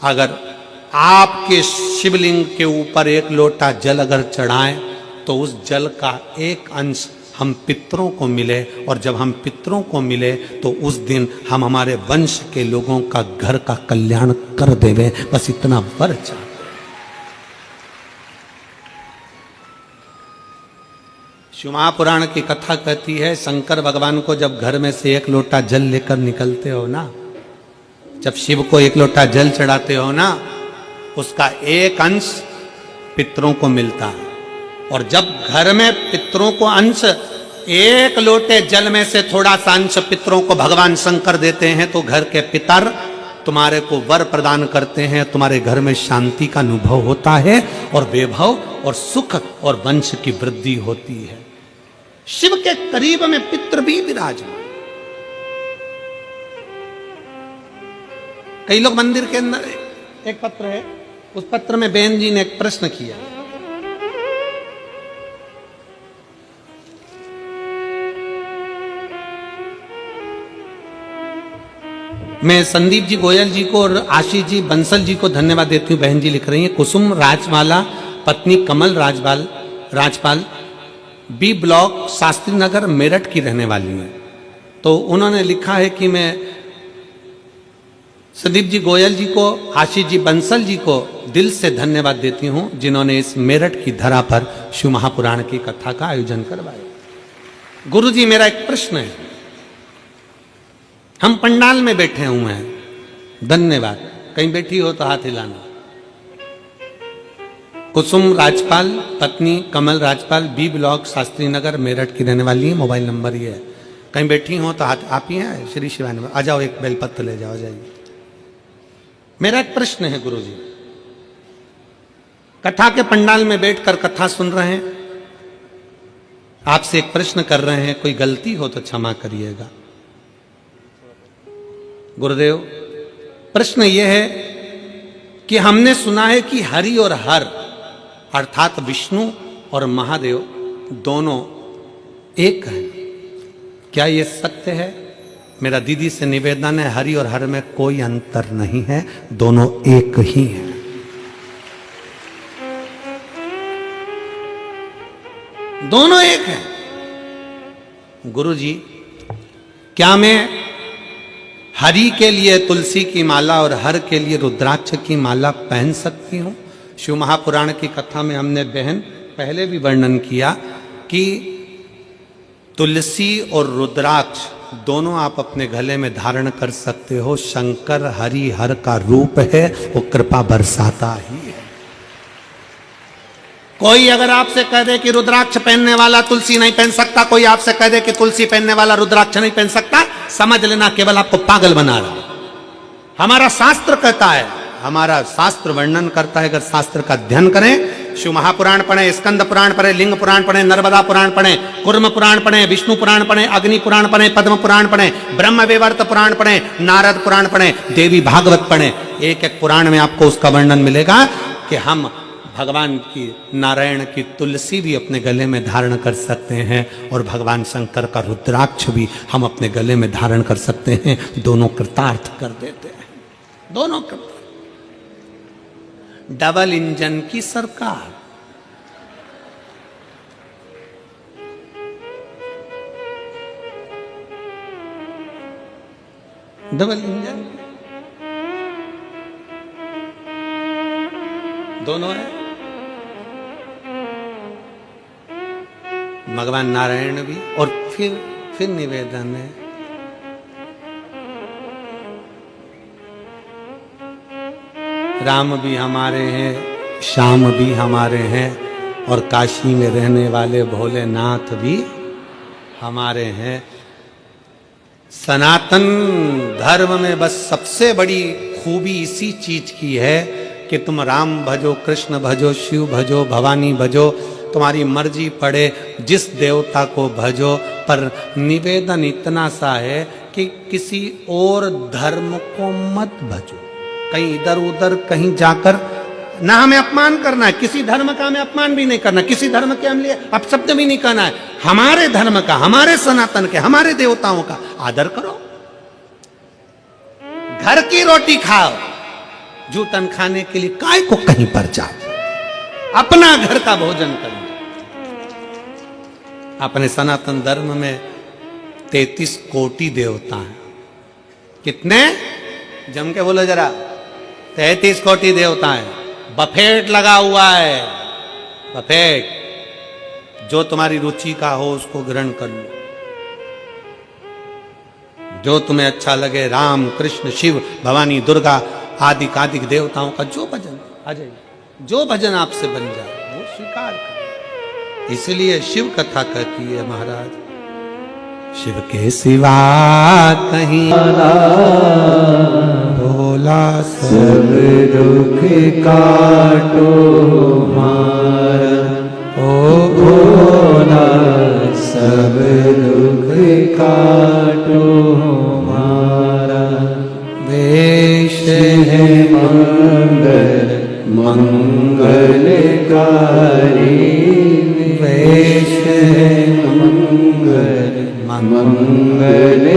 अगर आपके शिवलिंग के ऊपर एक लोटा जल अगर चढ़ाएं तो उस जल का एक अंश हम पितरों को मिले, और जब हम पितरों को मिले तो उस दिन हम हमारे वंश के लोगों का घर का कल्याण कर देवे, बस इतना वर चाहते। शिव महापुराण की कथा कहती है, शंकर भगवान को जब घर में से एक लोटा जल लेकर निकलते हो ना, जब शिव को एक लोटा जल चढ़ाते हो ना, उसका एक अंश पितरों को मिलता है। और जब घर में पितरों को अंश, एक लोटे जल में से थोड़ा सा अंश पितरों को भगवान शंकर देते हैं, तो घर के पितर तुम्हारे को वर प्रदान करते हैं, तुम्हारे घर में शांति का अनुभव होता है, और वैभव और सुख और वंश की वृद्धि होती है। शिव के करीब में पितर भी विराजमान। कई लोग मंदिर के अंदर, एक पत्र है, उस पत्र में बहन जी ने एक प्रश्न किया, मैं संदीप जी गोयल जी को और आशीष जी बंसल जी को धन्यवाद देती हूँ। बहन जी लिख रही हैं, कुसुम राजवाला पत्नी कमल राजपाल बी ब्लॉक शास्त्री नगर मेरठ की रहने वाली है। तो उन्होंने लिखा है कि मैं संदीप जी गोयल जी को, आशीष जी बंसल जी को दिल से धन्यवाद देती हूं, जिन्होंने इस मेरठ की धरा पर शिव महापुराण की कथा का आयोजन करवाया। गुरु जी, मेरा एक प्रश्न है। हम पंडाल में बैठे हुए हैं, धन्यवाद, कहीं बैठी हो तो हाथ हिलाना। कुसुम राजपाल, पत्नी कमल राजपाल, बी ब्लॉक, शास्त्री नगर, मेरठ की रहने वाली है। मोबाइल नंबर ये है, कहीं बैठी हो तो हाथ। आप ही हैं श्री शिवानी, आ जाओ, एक बेलपत्र ले जाओ, जाइए। मेरा एक प्रश्न है गुरु जी, कथा के पंडाल में बैठकर कथा सुन रहे हैं, आपसे एक प्रश्न कर रहे हैं, कोई गलती हो तो क्षमा करिएगा। गुरुदेव, प्रश्न यह है कि हमने सुना है कि हरि और हर अर्थात विष्णु और महादेव दोनों एक हैं, क्या यह सत्य है? मेरा दीदी से निवेदन है, हरि और हर में कोई अंतर नहीं है, दोनों एक ही हैं। दोनों एक हैं। गुरुजी, क्या मैं हरि के लिए तुलसी की माला और हर के लिए रुद्राक्ष की माला पहन सकती हूं? शिव महापुराण की कथा में हमने बहन पहले भी वर्णन किया कि तुलसी और रुद्राक्ष दोनों आप अपने गले में धारण कर सकते हो। शंकर हरि हर का रूप है, वो कृपा बरसाता ही है। कोई अगर आपसे कह दे कि रुद्राक्ष पहनने वाला तुलसी नहीं पहन सकता, कोई आपसे कह दे कि तुलसी पहनने वाला रुद्राक्ष नहीं पहन सकता, समझ लेना केवल आपको पागल बना रहा है। हमारा शास्त्र कहता है, हमारा शास्त्र वर्णन करता है, अगर शास्त्र का अध्ययन करें, शिव महापुराण पढ़े, स्कंद पुराण पढ़े, लिंग पुराण पढ़े, नर्मदा पुराण पढ़े, कुर्म पुराण पढ़े, विष्णु पुराण पढ़े, अग्नि पुराण पढ़े, पद्म पुराण पढ़े, ब्रह्म विवर्त पुराण पढ़े, नारद पुराण पढ़े, देवी भागवत पढ़े, एक एक पुराण में आपको उसका वर्णन मिलेगा कि हम भगवान की, नारायण की तुलसी भी अपने गले में धारण कर सकते हैं और भगवान शंकर का रुद्राक्ष भी हम अपने गले में धारण कर सकते हैं। दोनों कृतार्थ कर देते हैं, दोनों कृतार्थ। डबल इंजन की सरकार। डबल इंजन दोनों है। भगवान नारायण भी, और फिर निवेदन है, राम भी हमारे हैं, श्याम भी हमारे हैं, और काशी में रहने वाले भोलेनाथ भी हमारे हैं। सनातन धर्म में बस सबसे बड़ी खूबी इसी चीज की है कि तुम राम भजो, कृष्ण भजो, शिव भजो, भवानी भजो, तुम्हारी मर्जी पड़े, जिस देवता को भजो, पर निवेदन इतना सा है कि किसी और धर्म को मत भजो। कहीं इधर उधर कहीं जाकर ना हमें अपमान करना है, किसी धर्म का हमें अपमान भी नहीं करना, किसी धर्म के हम लिए अपशब्द भी नहीं कहना है। हमारे धर्म का, हमारे सनातन के, हमारे देवताओं का आदर करो। घर की रोटी खाओ, जूठन खाने के लिए काय को कहीं पर जाओ, अपना घर का भोजन करो। अपने सनातन धर्म में 33 कोटि देवता हैं। कितने? जम के बोलो जरा। 33 कोटि देवता हैं। बफेट लगा हुआ है, बफेट। जो तुम्हारी रुचि का हो उसको ग्रहण कर लो, जो तुम्हें अच्छा लगे। राम, कृष्ण, शिव, भवानी, दुर्गा आदि कादिक देवताओं का जो भजन आ जाए, जो भजन आपसे बन जाए वो स्वीकार करो। इसलिए शिव कथा कहती है महाराज, शिव के सिवा कहीं भोला सब दुख काटो मारा, ओ भोला सब दुख काटो मारा। वेश है मंगल मंगलकारी, वेश है मंगल मंगलकारी।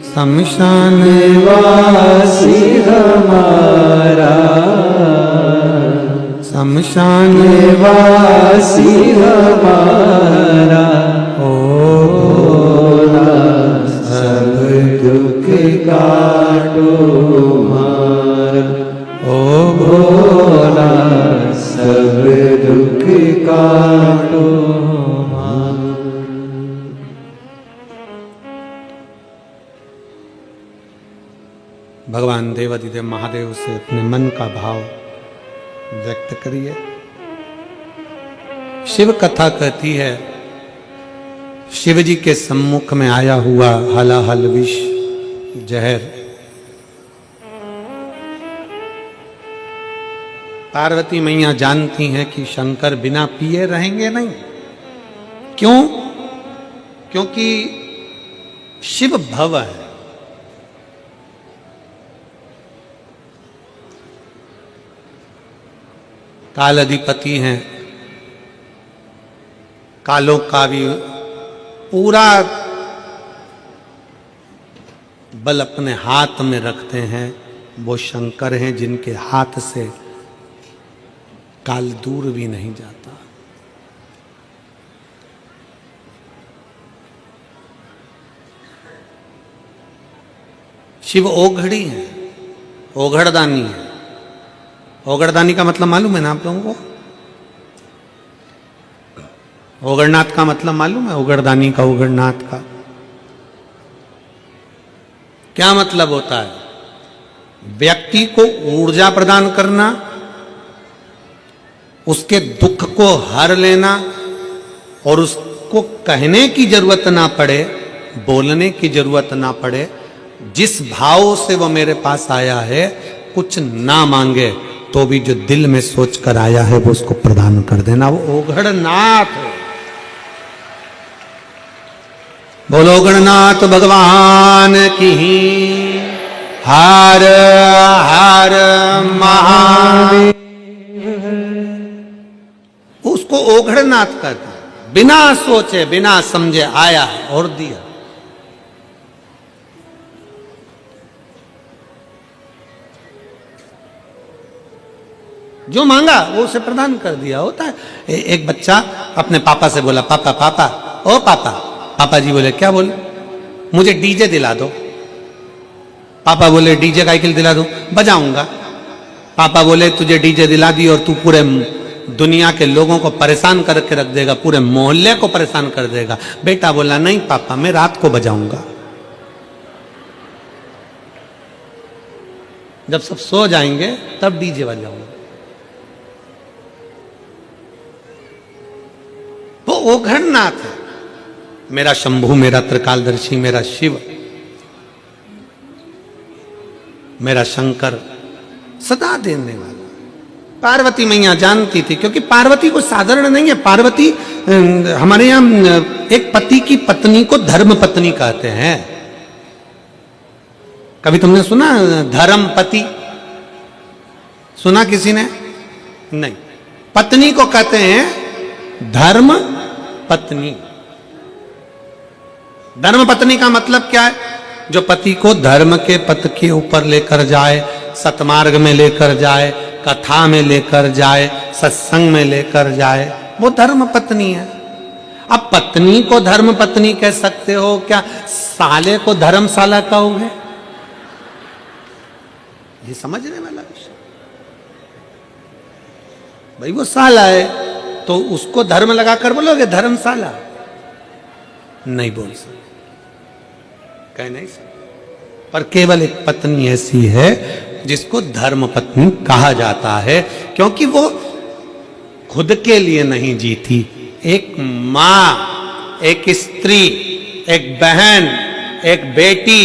शमशान वासी हमारा, शमशान वासी हमारा, ओ भोला सब दुख काटो मार, ओ भोला सब दुख काटो मार। भगवान देवाधिदेव महादेव से अपने मन का भाव व्यक्त करिए। शिव कथा कहती है, शिव जी के सम्मुख में आया हुआ हलाहल विष जहर पार्वती मैया जानती हैं कि शंकर बिना पिए रहेंगे नहीं। क्यों? क्योंकि शिव भव है। काल अधिपति हैं, कालों का भी पूरा बल अपने हाथ में रखते हैं। वो शंकर हैं जिनके हाथ से काल दूर भी नहीं जाता। शिव ओघड़ी है, ओघड़दानी है। ओघड़दानी का मतलब मालूम है ना आप लोगों को? ओगरनाथ का मतलब मालूम है? ओगरदानी का, ओगरनाथ का क्या मतलब होता है? व्यक्ति को ऊर्जा प्रदान करना, उसके दुख को हर लेना और उसको कहने की जरूरत ना पड़े, बोलने की जरूरत ना पड़े। जिस भाव से वो मेरे पास आया है, कुछ ना मांगे तो भी जो दिल में सोच कर आया है वो उसको प्रदान कर देना, वो ओघड़नाथ है। बोलो गणनाथ भगवान की हर हर महादेव। उसको ओघड़नाथ कहते हैं। बिना सोचे बिना समझे आया और दिया। जो मांगा वो उसे प्रदान कर दिया। होता है एक बच्चा अपने पापा से बोला, पापा पापा ओ पापा। पापा जी बोले, क्या बोले? मुझे डीजे दिला दो। पापा बोले, डीजे का दिला दो, बजाऊंगा। पापा बोले, तुझे डीजे दिला दी और तू पूरे दुनिया के लोगों को परेशान करके रख देगा, पूरे मोहल्ले को परेशान कर देगा। बेटा बोला, नहीं पापा, मैं रात को बजाऊंगा, जब सब सो जाएंगे तब डीजे बजाऊंगा। वो ओघड़नाथ है। मेरा शंभु, मेरा त्रिकालदर्शी, मेरा शिव, मेरा शंकर सदा देने वाला। पार्वती मैया जानती थी, क्योंकि पार्वती को साधारण नहीं है। पार्वती हमारे यहां एक पति की पत्नी को धर्म पत्नी कहते हैं। कभी तुमने सुना धर्म पति? सुना किसी ने? नहीं। पत्नी को कहते हैं धर्म पत्नी। धर्म पत्नी का मतलब क्या है? जो पति को धर्म के पथ के ऊपर लेकर जाए, सतमार्ग में लेकर जाए, कथा में लेकर जाए, सत्संग में लेकर जाए, वो धर्म पत्नी है। अब पत्नी को धर्म पत्नी कह सकते हो क्या? साले को धर्मशाला कहोगे? ये समझने वाला विषय भाई। वो साला है तो उसको धर्म लगाकर बोलोगे धर्मशाला? नहीं बोल सकते, कह नहीं सकते। पर केवल एक पत्नी ऐसी है जिसको धर्म पत्नी कहा जाता है, क्योंकि वो खुद के लिए नहीं जीती। एक मां, एक स्त्री, एक बहन, एक बेटी,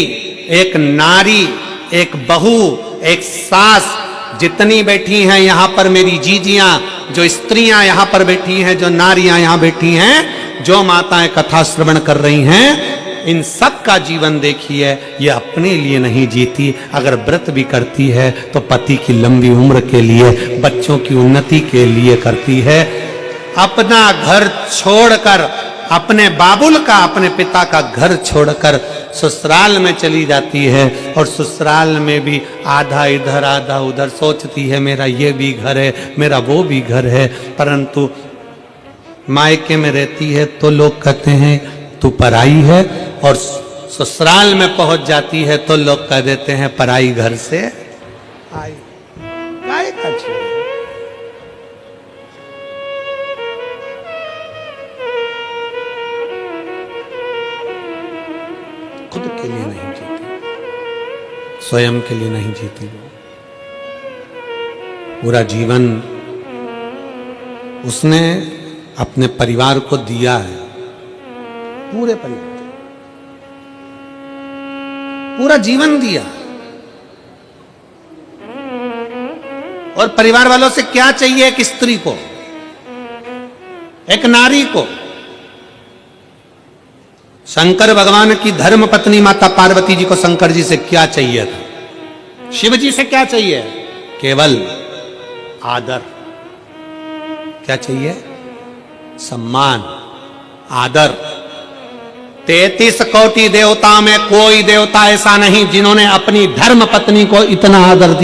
एक नारी, एक बहू, एक सास, जितनी बैठी हैं यहां पर मेरी जीजियां, जो स्त्रियां यहां पर बैठी हैं, जो नारियां यहां बैठी हैं, जो माताएं कथा श्रवण कर रही हैं, इन सब का जीवन देखिए। ये अपने लिए नहीं जीती। अगर व्रत भी करती है तो पति की लंबी उम्र के लिए, बच्चों की उन्नति के लिए करती है। अपना घर छोड़कर, अपने बाबुल का, अपने पिता का घर छोड़कर ससुराल में चली जाती है, और ससुराल में भी आधा इधर आधा उधर सोचती है मेरा ये भी घर है, मेरा वो भी घर है। परंतु मायके में रहती है तो लोग कहते हैं तू पराई है, और ससुराल में पहुंच जाती है तो लोग कह देते हैं पराई घर से आई। काय का छे? खुद के लिए नहीं जीती, स्वयं के लिए नहीं जीती वो। पूरा जीवन उसने अपने परिवार को दिया है, पूरे परिवार को पूरा जीवन दिया। और परिवार वालों से क्या चाहिए एक स्त्री को, एक नारी को? शंकर भगवान की धर्म पत्नी माता पार्वती जी को शंकर जी से क्या चाहिए था? शिव जी से क्या चाहिए? केवल आदर। क्या चाहिए? सम्मान, आदर। 33 कोटि देवता में कोई देवता ऐसा नहीं जिन्होंने अपनी धर्म पत्नी को इतना आदर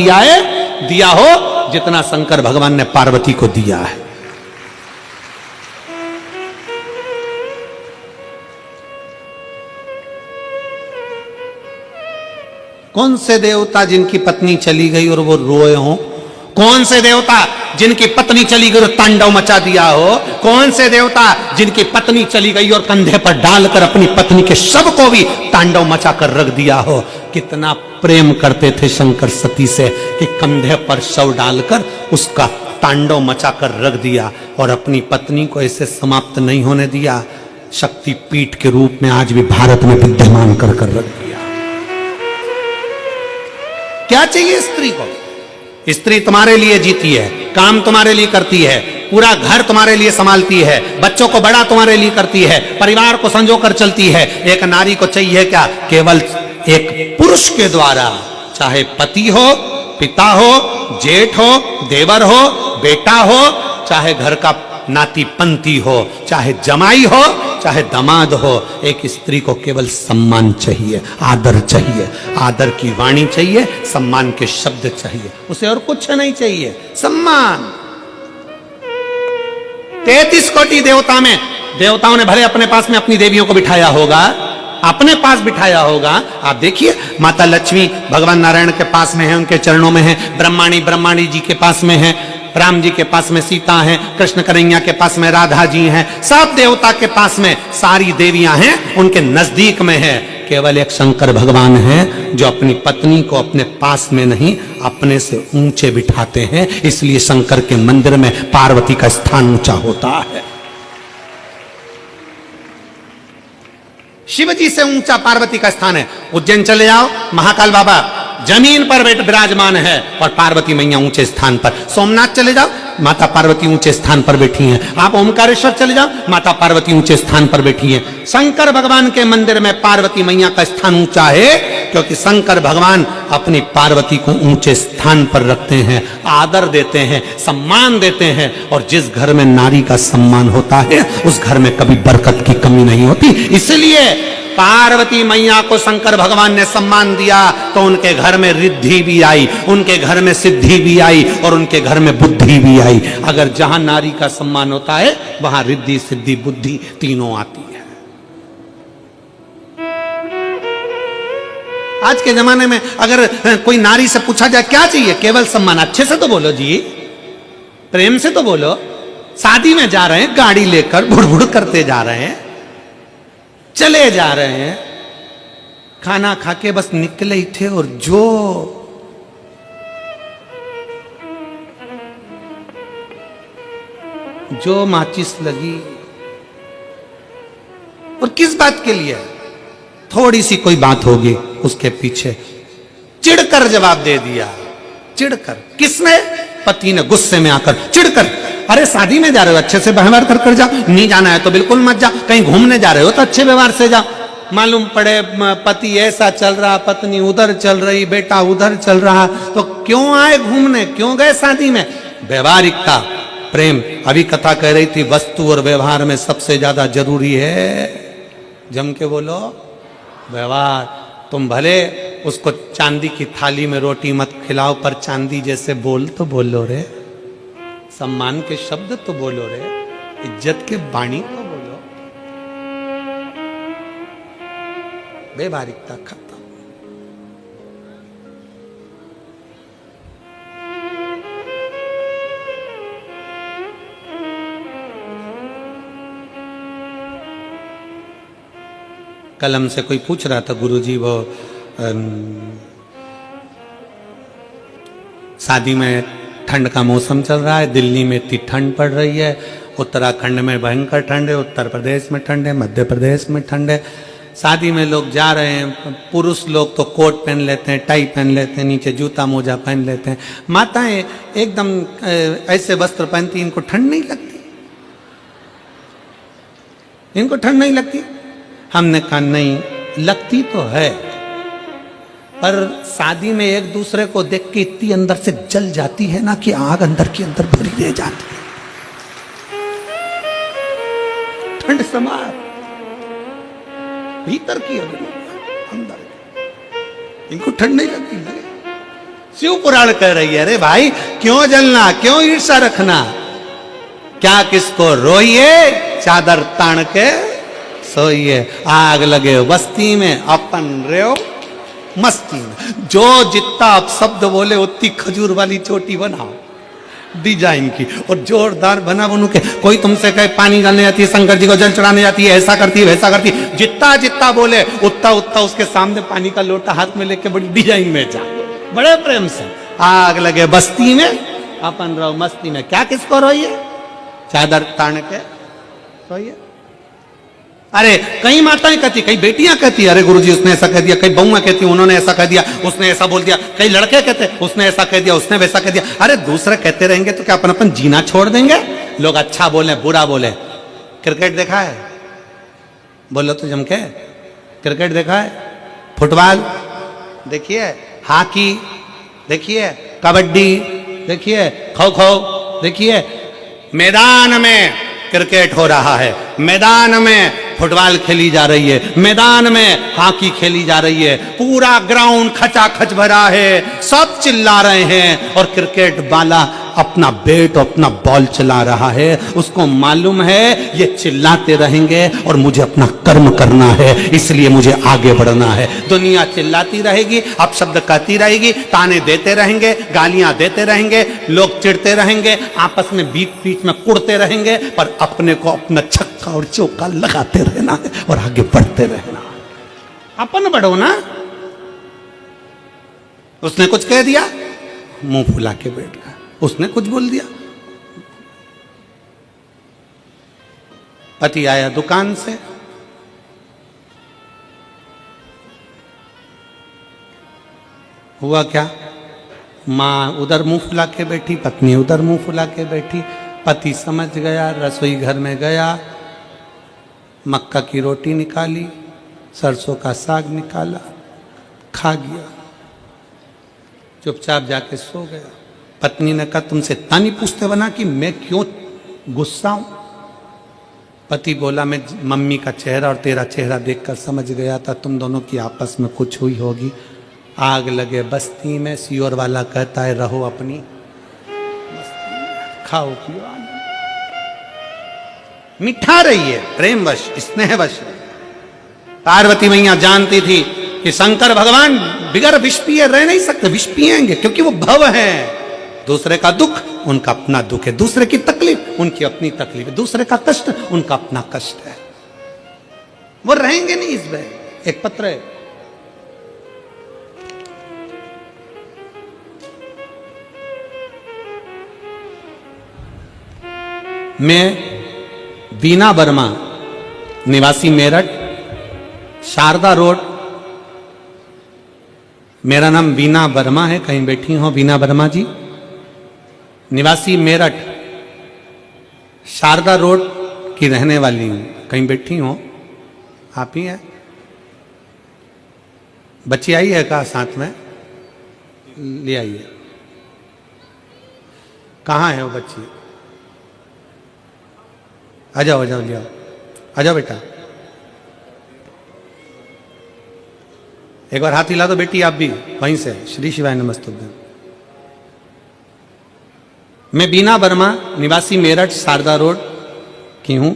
दिया हो जितना शंकर भगवान ने पार्वती को दिया है। कौन से देवता जिनकी पत्नी चली गई और वो रोए हों? कौन से देवता जिनकी पत्नी चली गई और तांडव मचा दिया हो? कौन से देवता जिनकी पत्नी चली गई और कंधे पर डालकर अपनी पत्नी के शव को भी तांडव मचा कर रख दिया हो? कितना प्रेम करते थे शंकर सती से कि कंधे पर शव डालकर उसका तांडव मचा कर रख दिया और अपनी पत्नी को ऐसे समाप्त नहीं होने दिया। शक्ति पीठ के रूप में आज भी भारत में विद्यमान कर रख दिया। क्या चाहिए स्त्री को? स्त्री तुम्हारे लिए जीती है, काम तुम्हारे लिए करती है, पूरा घर तुम्हारे लिए संभालती है, बच्चों को बड़ा तुम्हारे लिए करती है, परिवार को संजो कर चलती है। एक नारी को चाहिए क्या? केवल एक पुरुष के द्वारा, चाहे पति हो, पिता हो, जेठ हो, देवर हो, बेटा हो, चाहे घर का नाती पंती हो, चाहे जमाई हो, चाहे दामाद हो, एक स्त्री को केवल सम्मान चाहिए, आदर चाहिए, आदर की वाणी चाहिए, सम्मान के शब्द चाहिए, उसे और कुछ नहीं चाहिए। सम्मान। 33 कोटि देवता में देवताओं ने भले अपने पास में अपनी देवियों को बिठाया होगा, अपने पास बिठाया होगा। आप देखिए माता लक्ष्मी भगवान नारायण के पास में है, उनके चरणों में है। ब्रह्माणी जी के पास में है, राम जी के पास में सीता है, कृष्ण कन्हैया के पास में राधा जी हैं, सब देवता के पास में सारी देवियां हैं, उनके नजदीक में है। केवल एक शंकर भगवान हैं जो अपनी पत्नी को अपने पास में नहीं अपने से ऊंचे बिठाते हैं। इसलिए शंकर के मंदिर में पार्वती का स्थान ऊंचा होता है। शिव जी से ऊंचा पार्वती का स्थान है। उज्जैन चले जाओ, महाकाल बाबा जमीन पर विराजमान है और पार्वती मैया ऊंचे स्थान पर। सोमनाथ चले जाओ, माता पार्वती ऊंचे स्थान पर बैठी हैं। आप ओमकारेश्वर चले जाओ, माता पार्वती ऊंचे स्थान पर बैठी हैं। शंकर भगवान के मंदिर में पार्वती मैया का स्थान ऊंचा है क्योंकि शंकर भगवान अपनी पार्वती को ऊंचे स्थान पर रखते हैं, आदर देते हैं, सम्मान देते हैं। और जिस घर में नारी का सम्मान होता है उस घर में कभी बरकत की कमी नहीं होती। इसलिए पार्वती मैया को शंकर भगवान ने सम्मान दिया तो उनके घर में रिद्धि भी आई, उनके घर में सिद्धि भी आई और उनके घर में बुद्धि भी आई। अगर जहां नारी का सम्मान होता है वहां रिद्धि सिद्धि बुद्धि तीनों आती है। आज के जमाने में अगर कोई नारी से पूछा जाए क्या चाहिए, केवल सम्मान। अच्छे से तो बोलो जी, प्रेम से तो बोलो। शादी में जा रहे हैं, गाड़ी लेकर भुड़भुड़ करते जा रहे हैं, चले जा रहे हैं, खाना खा के बस निकले ही थे और जो माचिस लगी। और किस बात के लिए? थोड़ी सी कोई बात होगी उसके पीछे चिढ़कर जवाब दे दिया। चिढ़कर। किसने? पति ने गुस्से में आकर चिढ़कर। अरे शादी में जा रहे हो, अच्छे से व्यवहार कर जाओ। नहीं जाना है तो बिल्कुल मत जाओ। कहीं घूमने जा रहे हो तो अच्छे व्यवहार से जाओ। मालूम पड़े पति ऐसा चल रहा, पत्नी उधर चल रही, बेटा उधर चल रहा, तो क्यों आए घूमने, क्यों गए शादी में? व्यवहारिकता, प्रेम। अभी कथा कह रही थी वस्तु और व्यवहार में सबसे ज्यादा जरूरी है, जम के बोलो, व्यवहार। तुम भले उसको चांदी की थाली में रोटी मत खिलाओ पर चांदी जैसे बोल तो बोलो रे, सम्मान के शब्द तो बोलो रे, इज्जत के वाणी तो बोलो। बेबारिकता खत्म। कलम से कोई पूछ रहा था गुरुजी, वो शादी में ठंड का मौसम चल रहा है, दिल्ली में इतनी ठंड पड़ रही है, उत्तराखंड में भयंकर ठंड है, उत्तर प्रदेश में ठंड है, मध्य प्रदेश में ठंड है। शादी में लोग जा रहे हैं, पुरुष लोग तो कोट पहन लेते हैं, टाई पहन लेते हैं, नीचे जूता मोजा पहन लेते हैं। माताएं एकदम ऐसे वस्त्र पहनती, इनको ठंड नहीं लगती, इनको ठंड नहीं लगती। हमने कहा नहीं, लगती तो है, पर शादी में एक दूसरे को देख के इतनी अंदर से जल जाती है ना कि आग अंदर के अंदर भरी रह जाती है। ठंड समा भीतर की अग्नि अंदर, इनको ठंड नहीं लगती। लगे शिव पुराण कह रही है, अरे भाई क्यों जलना, क्यों ईर्ष्या रखना, क्या किसको रोइए, चादर तान के सोइए। आग लगे बस्ती में, अपन रेओ मस्ती में। जो जितना आप शब्द बोले उतनी खजूर वाली चोटी बनाओ डिजाइन की, और जोरदार बना बनू के। कोई तुमसे कहे पानी डालने जाती है, शंकर जी को जल चढ़ाने जाती है, ऐसा करती है वैसा करती है, जितना जितना बोले उतना उतना उसके सामने पानी का लोटा हाथ में लेके बड़ी डिजाइन में जा, बड़े प्रेम से। आग लगे बस्ती में, अपन रहो मस्ती में। क्या किसको रोइए, चादर तान के सोइए। अरे कई माताएं कहती, कई बेटियां कहती, अरे गुरुजी उसने ऐसा कह दिया, कई बहुएं कहती उन्होंने ऐसा कह दिया, उसने ऐसा बोल दिया, कई लड़के कहते उसने ऐसा कह दिया, उसने वैसा कह दिया। अरे दूसरे कहते रहेंगे तो क्या अपन जीना छोड़ देंगे? लोग अच्छा बोले बुरा बोले। क्रिकेट देखा है? बोलो तो जम के। क्रिकेट देखा है? फुटबॉल देखिए, हॉकी देखिए, कबड्डी देखिए, खो खो देखिए। मैदान में क्रिकेट हो रहा है, मैदान में फुटबॉल खेली जा रही है, मैदान में हॉकी खेली जा रही है, पूरा ग्राउंड खचाखच भरा है, सब चिल्ला रहे हैं, और क्रिकेट वाला अपना बैट अपना बॉल चला रहा है। उसको मालूम है ये चिल्लाते रहेंगे और मुझे अपना कर्म करना है, इसलिए मुझे आगे बढ़ना है। दुनिया चिल्लाती रहेगी, अपशब्द कहती रहेगी, ताने देते रहेंगे, गालियां देते रहेंगे, लोग चिढ़ते रहेंगे, आपस में बीच बीच में कुड़ते रहेंगे, पर अपने को अपना छक्का और चौका लगाते रहना है और आगे बढ़ते रहना। अपन बढ़ो ना। उसने कुछ कह दिया, मुंह फुला के बैठ गया। उसने कुछ बोल दिया, पति आया दुकान से, हुआ क्या, मां उधर मुंह फुला के बैठी, पत्नी उधर मुंह फुला के बैठी। पति समझ गया, रसोई घर में गया, मक्का की रोटी निकाली, सरसों का साग निकाला, खा गया, चुपचाप जाके सो गया। पत्नी ने कहा तुमसे इतना नहीं पूछते बना कि मैं क्यों गुस्सा हूं? पति बोला मैं मम्मी का चेहरा और तेरा चेहरा देखकर समझ गया था तुम दोनों की आपस में कुछ हुई होगी। आग लगे बस्ती में, सियोर वाला कहता है रहो अपनी बस्ती में, खाओ पियो आनंद, मिठा रहिए, प्रेमवश स्नेहवश। पार्वती मैया जानती थी कि शंकर भगवान बिगर विष पिए रह नहीं सकते, विष पिएंगे क्योंकि वो भव है। दूसरे का दुख उनका अपना दुख है, दूसरे की तकलीफ उनकी अपनी तकलीफ है, दूसरे का कष्ट उनका अपना कष्ट है, वो रहेंगे नहीं इसमें। एक पत्र है, मैं बीना वर्मा, निवासी मेरठ, शारदा रोड। मेरा नाम बीना वर्मा है, कहीं बैठी हो बीना वर्मा जी, निवासी मेरठ, शारदा रोड की रहने वाली हूं, कहीं बैठी हो? आप ही हैं? बच्ची आई है का साथ में? ले आइए। कहाँ है वो बच्ची? आ जाओ आ जाओ, ले आओ, आ जाओ बेटा। एक बार हाथ हिला दो बेटी, आप भी वहीं से। श्री शिवाय नमस्तुभ्यं। मैं बीना वर्मा, निवासी मेरठ शारदा रोड की हूं।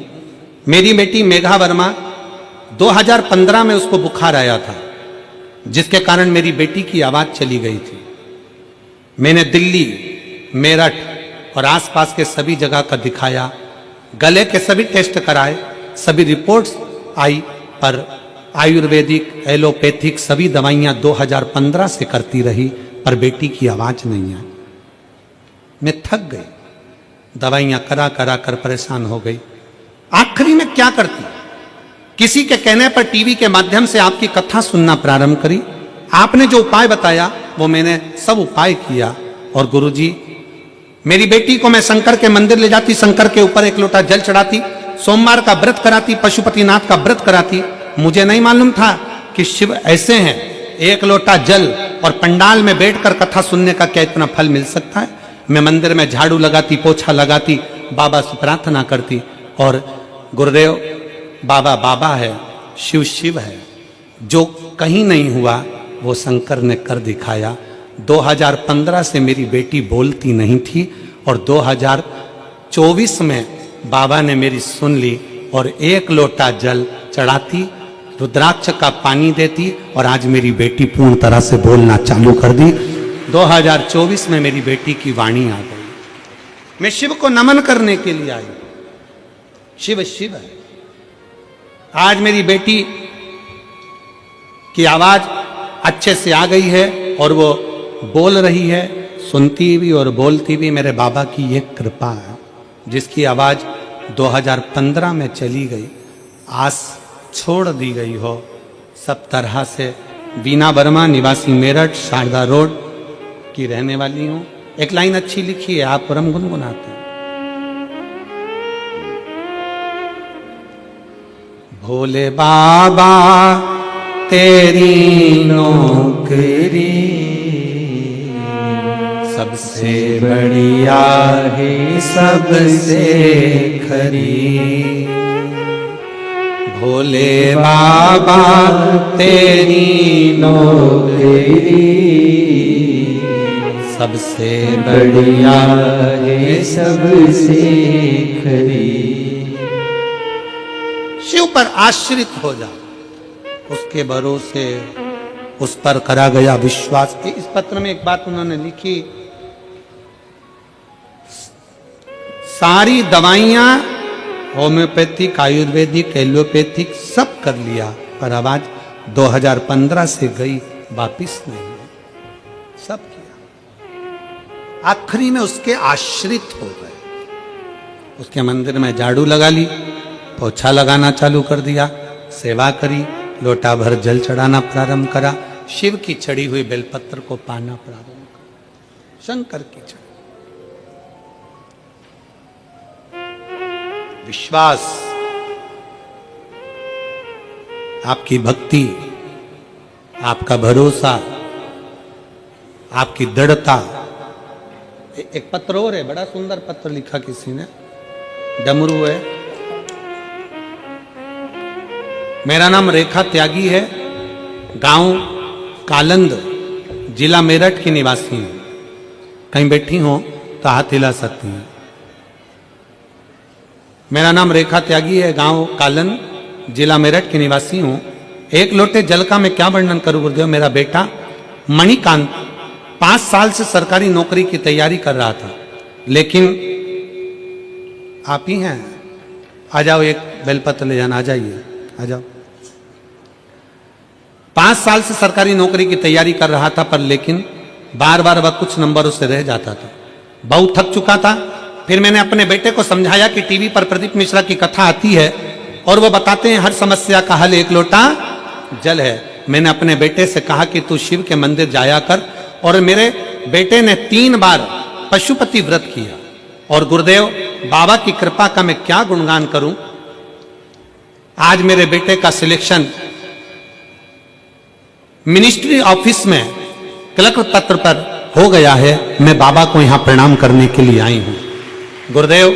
मेरी बेटी मेघा वर्मा 2015 में उसको बुखार आया था, जिसके कारण मेरी बेटी की आवाज चली गई थी। मैंने दिल्ली, मेरठ और आसपास के सभी जगह का दिखाया, गले के सभी टेस्ट कराए, सभी रिपोर्ट्स आई, पर आयुर्वेदिक, एलोपैथिक सभी दवाइयां 2015 से करती रही, पर बेटी की आवाज नहीं आई। मैं थक गई, दवाइयां करा करा कर परेशान हो गई। आखिरी में क्या करती, किसी के कहने पर टीवी के माध्यम से आपकी कथा सुनना प्रारंभ करी। आपने जो उपाय बताया वो मैंने सब उपाय किया, और गुरुजी, मेरी बेटी को मैं शंकर के मंदिर ले जाती, शंकर के ऊपर एक लोटा जल चढ़ाती, सोमवार का व्रत कराती, पशुपतिनाथ का व्रत कराती। मुझे नहीं मालूम था कि शिव ऐसे हैं, एक लोटा जल और पंडाल में बैठकर कथा सुनने का क्या इतना फल मिल सकता है। मैं मंदिर में झाड़ू लगाती, पोछा लगाती, बाबा से प्रार्थना करती, और गुरुदेव, बाबा बाबा है, शिव शिव है, जो कहीं नहीं हुआ वो शंकर ने कर दिखाया। 2015 से मेरी बेटी बोलती नहीं थी, और 2024 में बाबा ने मेरी सुन ली, और एक लोटा जल चढ़ाती, रुद्राक्ष का पानी देती, और आज मेरी बेटी पूर्ण तरह से बोलना चालू कर दी। 2024 में मेरी बेटी की वाणी आ गई। मैं शिव को नमन करने के लिए आई। शिव शिव है। आज मेरी बेटी की आवाज अच्छे से आ गई है, और वो बोल रही है, सुनती भी और बोलती भी। मेरे बाबा की ये कृपा है, जिसकी आवाज 2015 में चली गई, आस छोड़ दी गई हो सब तरह से। वीना वर्मा, निवासी मेरठ, शारदा रोड की रहने वाली हूं। एक लाइन अच्छी लिखी है, आप परम गुनगुनाते हैं। भोले बाबा तेरी नौकरी सबसे बढ़िया है, सबसे खरी। भोले बाबा तेरी नौकरी सबसे बढ़िया है, सबसे खरी। शिव पर आश्रित हो जा, उसके भरोसे, उस पर करा गया विश्वास। इस पत्र में एक बात उन्होंने लिखी, सारी दवाइयां होम्योपैथिक, आयुर्वेदिक, एलोपैथिक सब कर लिया, पर आवाज 2015 से गई, वापिस नहीं है। सब किया, आखिरी में उसके आश्रित हो गए। उसके मंदिर में झाड़ू लगा ली, पोछा लगाना चालू कर दिया, सेवा करी, लोटा भर जल चढ़ाना प्रारंभ करा, शिव की चढ़ी हुई बेलपत्र को पाना प्रारंभ करा, शंकर की चढ़ी। विश्वास, आपकी भक्ति, आपका भरोसा, आपकी दृढ़ता। एक पत्र और है, बड़ा सुंदर पत्र लिखा किसी ने, डमरू है। मेरा नाम रेखा त्यागी है, गांव कालंद, जिला मेरठ की निवासी हूं। कहीं बैठी हो तो हाथ हिला सकती हैं। मेरा नाम रेखा त्यागी है, गांव कालन, जिला मेरठ की निवासी हूं। एक लोटे जल का मैं क्या वर्णन करूं गुरुदेव। मेरा बेटा मणिकांत 5 साल से सरकारी नौकरी की तैयारी कर रहा था, लेकिन आप ही हैं, आ जाओ, एक बेलपत्र ले जाना, आ जाइए, आ जाओ। 5 साल से सरकारी नौकरी की तैयारी कर रहा था, पर लेकिन बार बार वह कुछ नंबरों से रह जाता था। बहुत थक चुका था। फिर मैंने अपने बेटे को समझाया कि टीवी पर प्रदीप मिश्रा की कथा आती है, और वो बताते हैं हर समस्या का हल एक लोटा जल है। मैंने अपने बेटे से कहा कि तू शिव के मंदिर जाया कर, और मेरे बेटे ने 3 बार पशुपति व्रत किया। और गुरुदेव, बाबा की कृपा का मैं क्या गुणगान करूं। आज मेरे बेटे का सिलेक्शन मिनिस्ट्री ऑफिस में क्लर्क पत्र पर हो गया है। मैं बाबा को यहां प्रणाम करने के लिए आई हूं। गुरुदेव,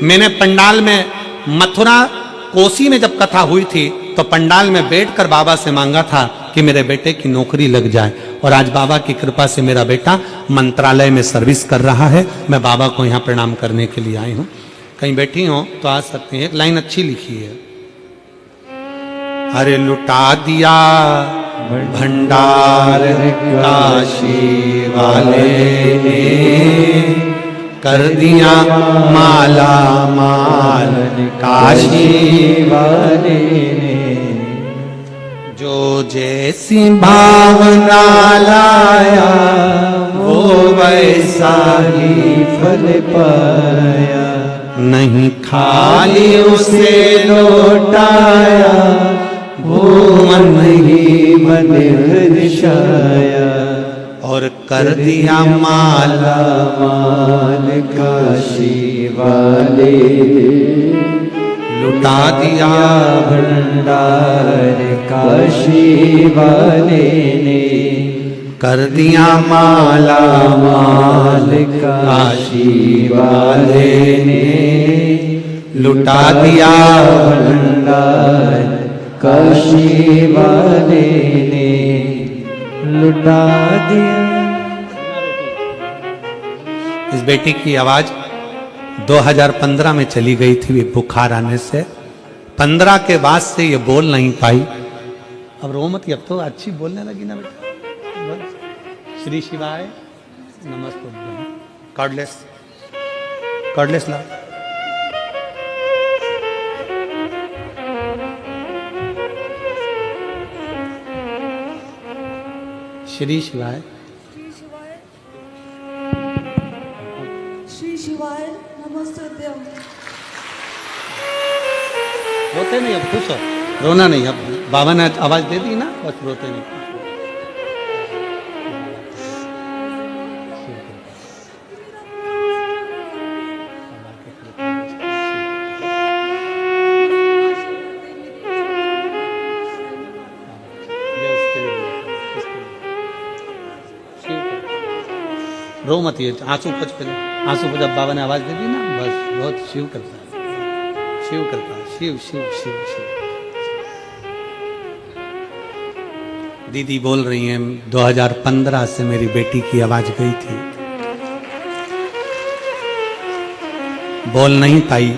मैंने पंडाल में, मथुरा कोसी में जब कथा हुई थी, तो पंडाल में बैठकर बाबा से मांगा था कि मेरे बेटे की नौकरी लग जाए, और आज बाबा की कृपा से मेरा बेटा मंत्रालय में सर्विस कर रहा है। मैं बाबा को यहाँ प्रणाम करने के लिए आई हूँ। कहीं बैठी हो तो आ सकते हैं। एक लाइन अच्छी लिखी है, अरे लुटा दिया भंडार काशी वाले ने, कर दिया माला माल काशी वाले ने। जो जैसी भावना लाया वो वैसा ही फल पाया, नहीं खाली उसे लौटाया वो मन ही मन हर्षाया। और कर दिया माला माल काशी वाले, लुटा दिया भंडार काशी वाले ने। कर दिया माला माल काशी वाले ने, लुटा दिया भंडार काशी वाले ने, लुटा दिया। इस बेटी की आवाज 2015 में चली गई थी बुखार आने से। 15 के बाद से ये बोल नहीं पाई। अब रो मत, अब तो अच्छी बोलने लगी ना बेटा। श्री शिवाय नमस्ते। कॉर्डलेस कॉर्डलेस ला। श्री शिवाय श्री शिवाय नमस्ते देव। रोते नहीं, अब खुश हो, रोना नहीं। अब बाबा ने आवाज दे दी ना, बस रोते नहीं। रो मत, ये आंसू कुछ पहले आंसू को जब बाबा ने आवाज दे दी ना, बस बहुत शिव करता है, शिव करता है, शिव शिव शिव शिव। दीदी बोल रही हैं 2015 से मेरी बेटी की आवाज गई थी, बोल नहीं पाई।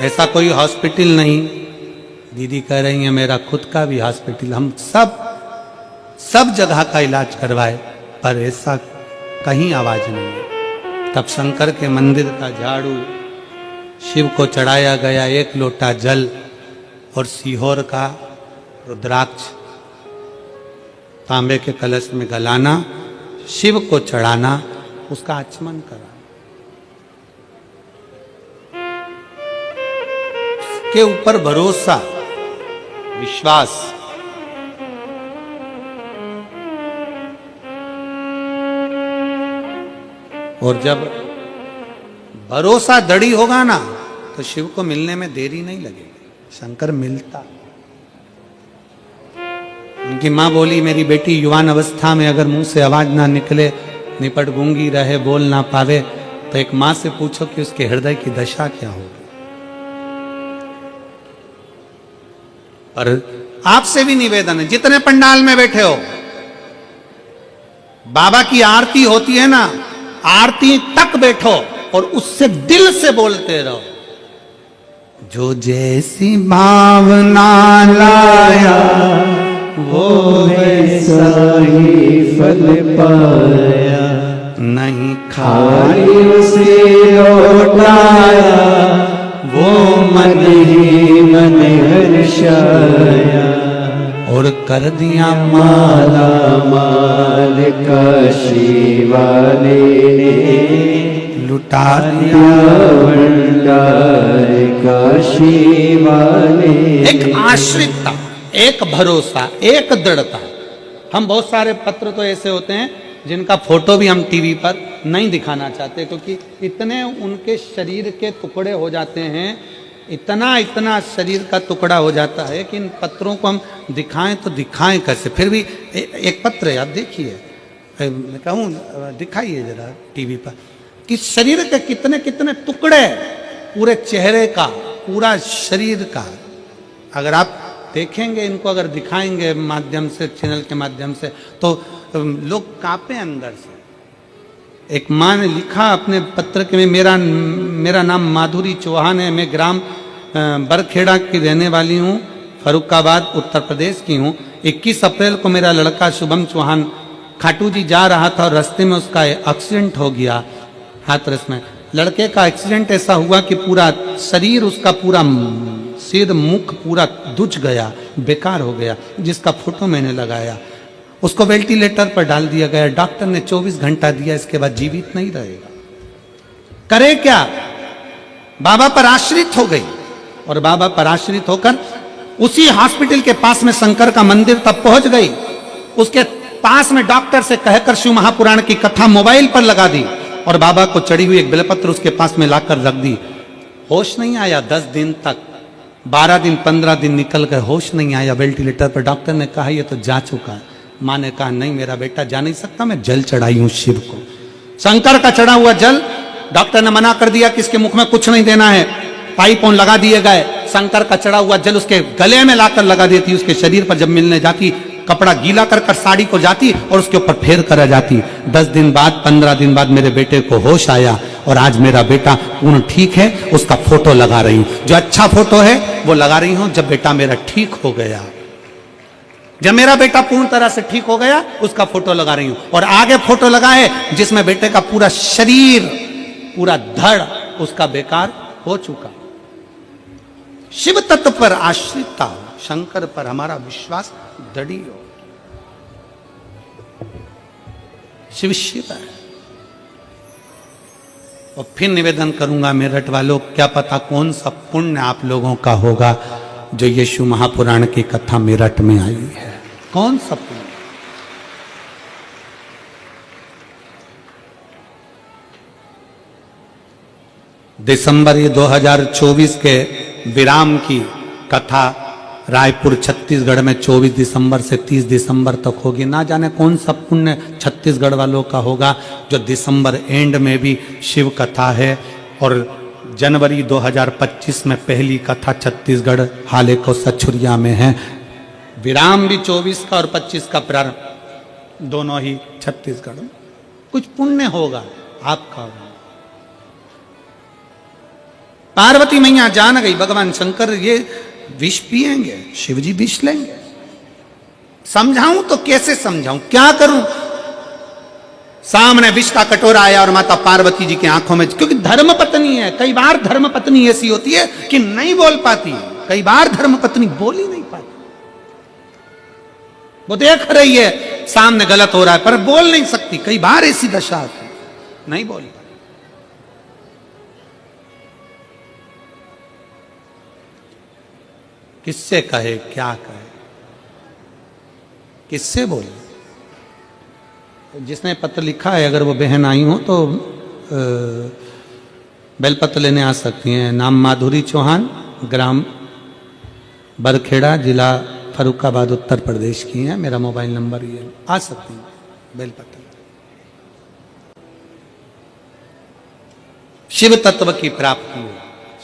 ऐसा कोई हॉस्पिटल नहीं, दीदी कह रही है मेरा खुद का भी हॉस्पिटल, हम सब जगह का इलाज करवाए पर ऐसा कहीं आवाज नहीं है। तब शंकर के मंदिर का झाड़ू, शिव को चढ़ाया गया 1 लोटा जल और सीहोर का रुद्राक्ष तांबे के कलश में गलाना, शिव को चढ़ाना, उसका आचमन करा। उसके ऊपर भरोसा, विश्वास। और जब भरोसा दृढ़ होगा ना तो शिव को मिलने में देरी नहीं लगेगी, शंकर मिलता। उनकी माँ बोली मेरी बेटी युवान अवस्था में अगर मुंह से आवाज ना निकले, निपट गूंगी रहे, बोल ना पावे, तो एक माँ से पूछो कि उसके हृदय की दशा क्या होगी। और आपसे भी निवेदन है, जितने पंडाल में बैठे हो, बाबा की आरती होती है ना, आरती तक बैठो और उससे दिल से बोलते रहो, जो जैसी भावना लाया वो वैसा ही फल पाया, नहीं खाली उसे लौटाया वो मन ही मन हर्षाया। और कर दिया माला माल काशी वाले ने, लुटा दिया भंडार काशी वाले। एक आश्रितता, एक भरोसा, एक दृढ़ता। हम बहुत सारे पत्र तो ऐसे होते हैं जिनका फोटो भी हम टीवी पर नहीं दिखाना चाहते, क्योंकि इतने उनके शरीर के टुकड़े हो जाते हैं, इतना शरीर का टुकड़ा हो जाता है कि इन पत्रों को हम दिखाएं तो दिखाएं कैसे। फिर भी एक पत्र है, आप देखिए, मैं कहूँ दिखाइए जरा टीवी पर कि शरीर के कितने कितने टुकड़े, पूरे चेहरे का, पूरा शरीर का। अगर आप देखेंगे इनको, अगर दिखाएंगे माध्यम से, चैनल के माध्यम से, तो लोग कांपे अंदर से। एक माँ ने लिखा अपने पत्र के में, मेरा नाम माधुरी चौहान है, मैं ग्राम बरखेड़ा की रहने वाली हूँ, फरुखाबाद उत्तर प्रदेश की हूँ। 21 अप्रैल को मेरा लड़का शुभम चौहान खाटू जी जा रहा था और रास्ते में उसका एक्सीडेंट हो गया हाथरस में। लड़के का एक्सीडेंट ऐसा हुआ कि पूरा शरीर उसका पूरा सिर मुख पूरा दुच गया, बेकार हो गया, जिसका फोटो मैंने लगाया। उसको वेंटिलेटर पर डाल दिया गया। डॉक्टर ने 24 घंटा दिया, इसके बाद जीवित नहीं रहेगा। करे क्या? बाबा पर आश्रित हो गई और बाबा पर आश्रित होकर उसी हॉस्पिटल के पास में शंकर का मंदिर तब पहुंच गई। उसके पास में डॉक्टर से कहकर शिव महापुराण की कथा मोबाइल पर लगा दी और बाबा को चढ़ी हुई एक बेलपत्र उसके पास में लाकर रख दी। होश नहीं आया 10 दिन तक, 12 दिन 15 दिन निकल गए, होश नहीं आया। वेंटिलेटर पर डॉक्टर ने कहा ये तो जा चुका है। माँ ने कहा नहीं मेरा बेटा जा नहीं सकता, मैं जल चढ़ाई हूं शिव को, शंकर का चढ़ा हुआ जल। डॉक्टर ने मना कर दिया कि इसके मुख में कुछ नहीं देना है। पाइप ऑन लगा दिए गए, शंकर का चढ़ा हुआ जल उसके गले में लाकर लगा देती, उसके शरीर पर जब मिलने जाती कपड़ा गीला कर साड़ी को जाती और उसके ऊपर फेर करा जाती। 10 दिन बाद 15 दिन बाद मेरे बेटे को होश आया और आज मेरा बेटा पूर्ण ठीक है। उसका फोटो लगा रही हूं, जो अच्छा फोटो है वो लगा रही हूं। जब बेटा मेरा ठीक हो गया, जब मेरा बेटा पूर्ण तरह से ठीक हो गया, उसका फोटो लगा रही हूं। और आगे फोटो लगा है जिसमें बेटे का पूरा शरीर, पूरा धड़ उसका बेकार हो चुका। शिव तत्व पर आश्रित हो, शंकर पर हमारा विश्वास दृढ़ हो। शिव शिव है। और फिर निवेदन करूंगा मेरठ वालों, क्या पता कौन सा पुण्य आप लोगों का होगा जो यीशु महापुराण की कथा मेरठ में आई है। कौन सा पुण्य? दिसंबर 2024 के विराम की कथा रायपुर छत्तीसगढ़ में 24 दिसंबर से 30 दिसंबर तक होगी। ना जाने कौन सा पुण्य छत्तीसगढ़ वालों का होगा जो दिसंबर एंड में भी शिव कथा है। और जनवरी 2025 में पहली कथा छत्तीसगढ़ हाले को सछुरिया में है। विराम भी 24 का और 25 का प्रारंभ दोनों ही छत्तीसगढ़ में। कुछ पुण्य होगा आपका। पार्वती मैया जान गई भगवान शंकर ये विष पिएंगे, शिव जी विष लेंगे। समझाऊं तो कैसे समझाऊं, क्या करूं? सामने विष का कटोरा आया और माता पार्वती जी की आंखों में, क्योंकि धर्म पत्नी है। कई बार धर्म पत्नी ऐसी होती है कि नहीं बोल पाती। कई बार धर्म पत्नी बोल ही नहीं पाती। वो देख रही है सामने गलत हो रहा है पर बोल नहीं सकती। कई बार ऐसी दशा होती है, नहीं बोल पाती। किससे कहे, क्या कहे, किससे बोले? जिसने पत्र लिखा है अगर वो बहन आई हो तो बेलपत्र लेने आ सकती हैं। नाम माधुरी चौहान, ग्राम बरखेड़ा, जिला फरुखाबाद उत्तर प्रदेश की है। मेरा मोबाइल नंबर ये, आ सकती हैं बेलपत्र। शिव तत्व की प्राप्ति हो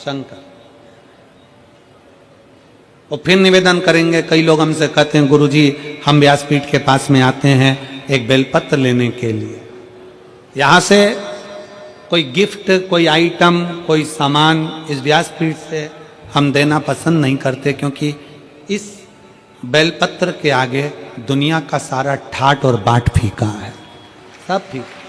शंकर। और फिर निवेदन करेंगे, कई लोग हमसे कहते हैं गुरुजी हम व्यासपीठ के पास में आते हैं एक बेलपत्र लेने के लिए। यहां से कोई गिफ्ट, कोई आइटम, कोई सामान इस व्यासपीठ से हम देना पसंद नहीं करते, क्योंकि इस बेलपत्र के आगे दुनिया का सारा ठाट और बाट फीका है, सब फीका।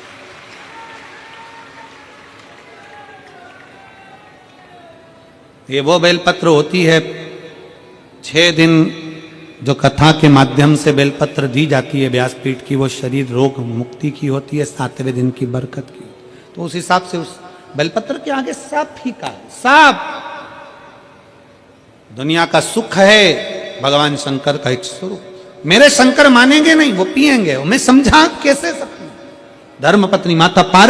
ये वो बेलपत्र होती है 6 दिन जो कथा के माध्यम से बेलपत्र दी जाती है व्यासपीठ की, वो शरीर रोग मुक्ति की होती है, 7वें दिन की बरकत की। तो उस हिसाब से उस बेलपत्र के आगे सब फीका है, सब। दुनिया का सुख है भगवान शंकर का एक स्वरूप। मेरे शंकर मानेंगे नहीं, वो पिएंगे। मैं समझा कैसे सकती? धर्म पत्नी माता पार्वती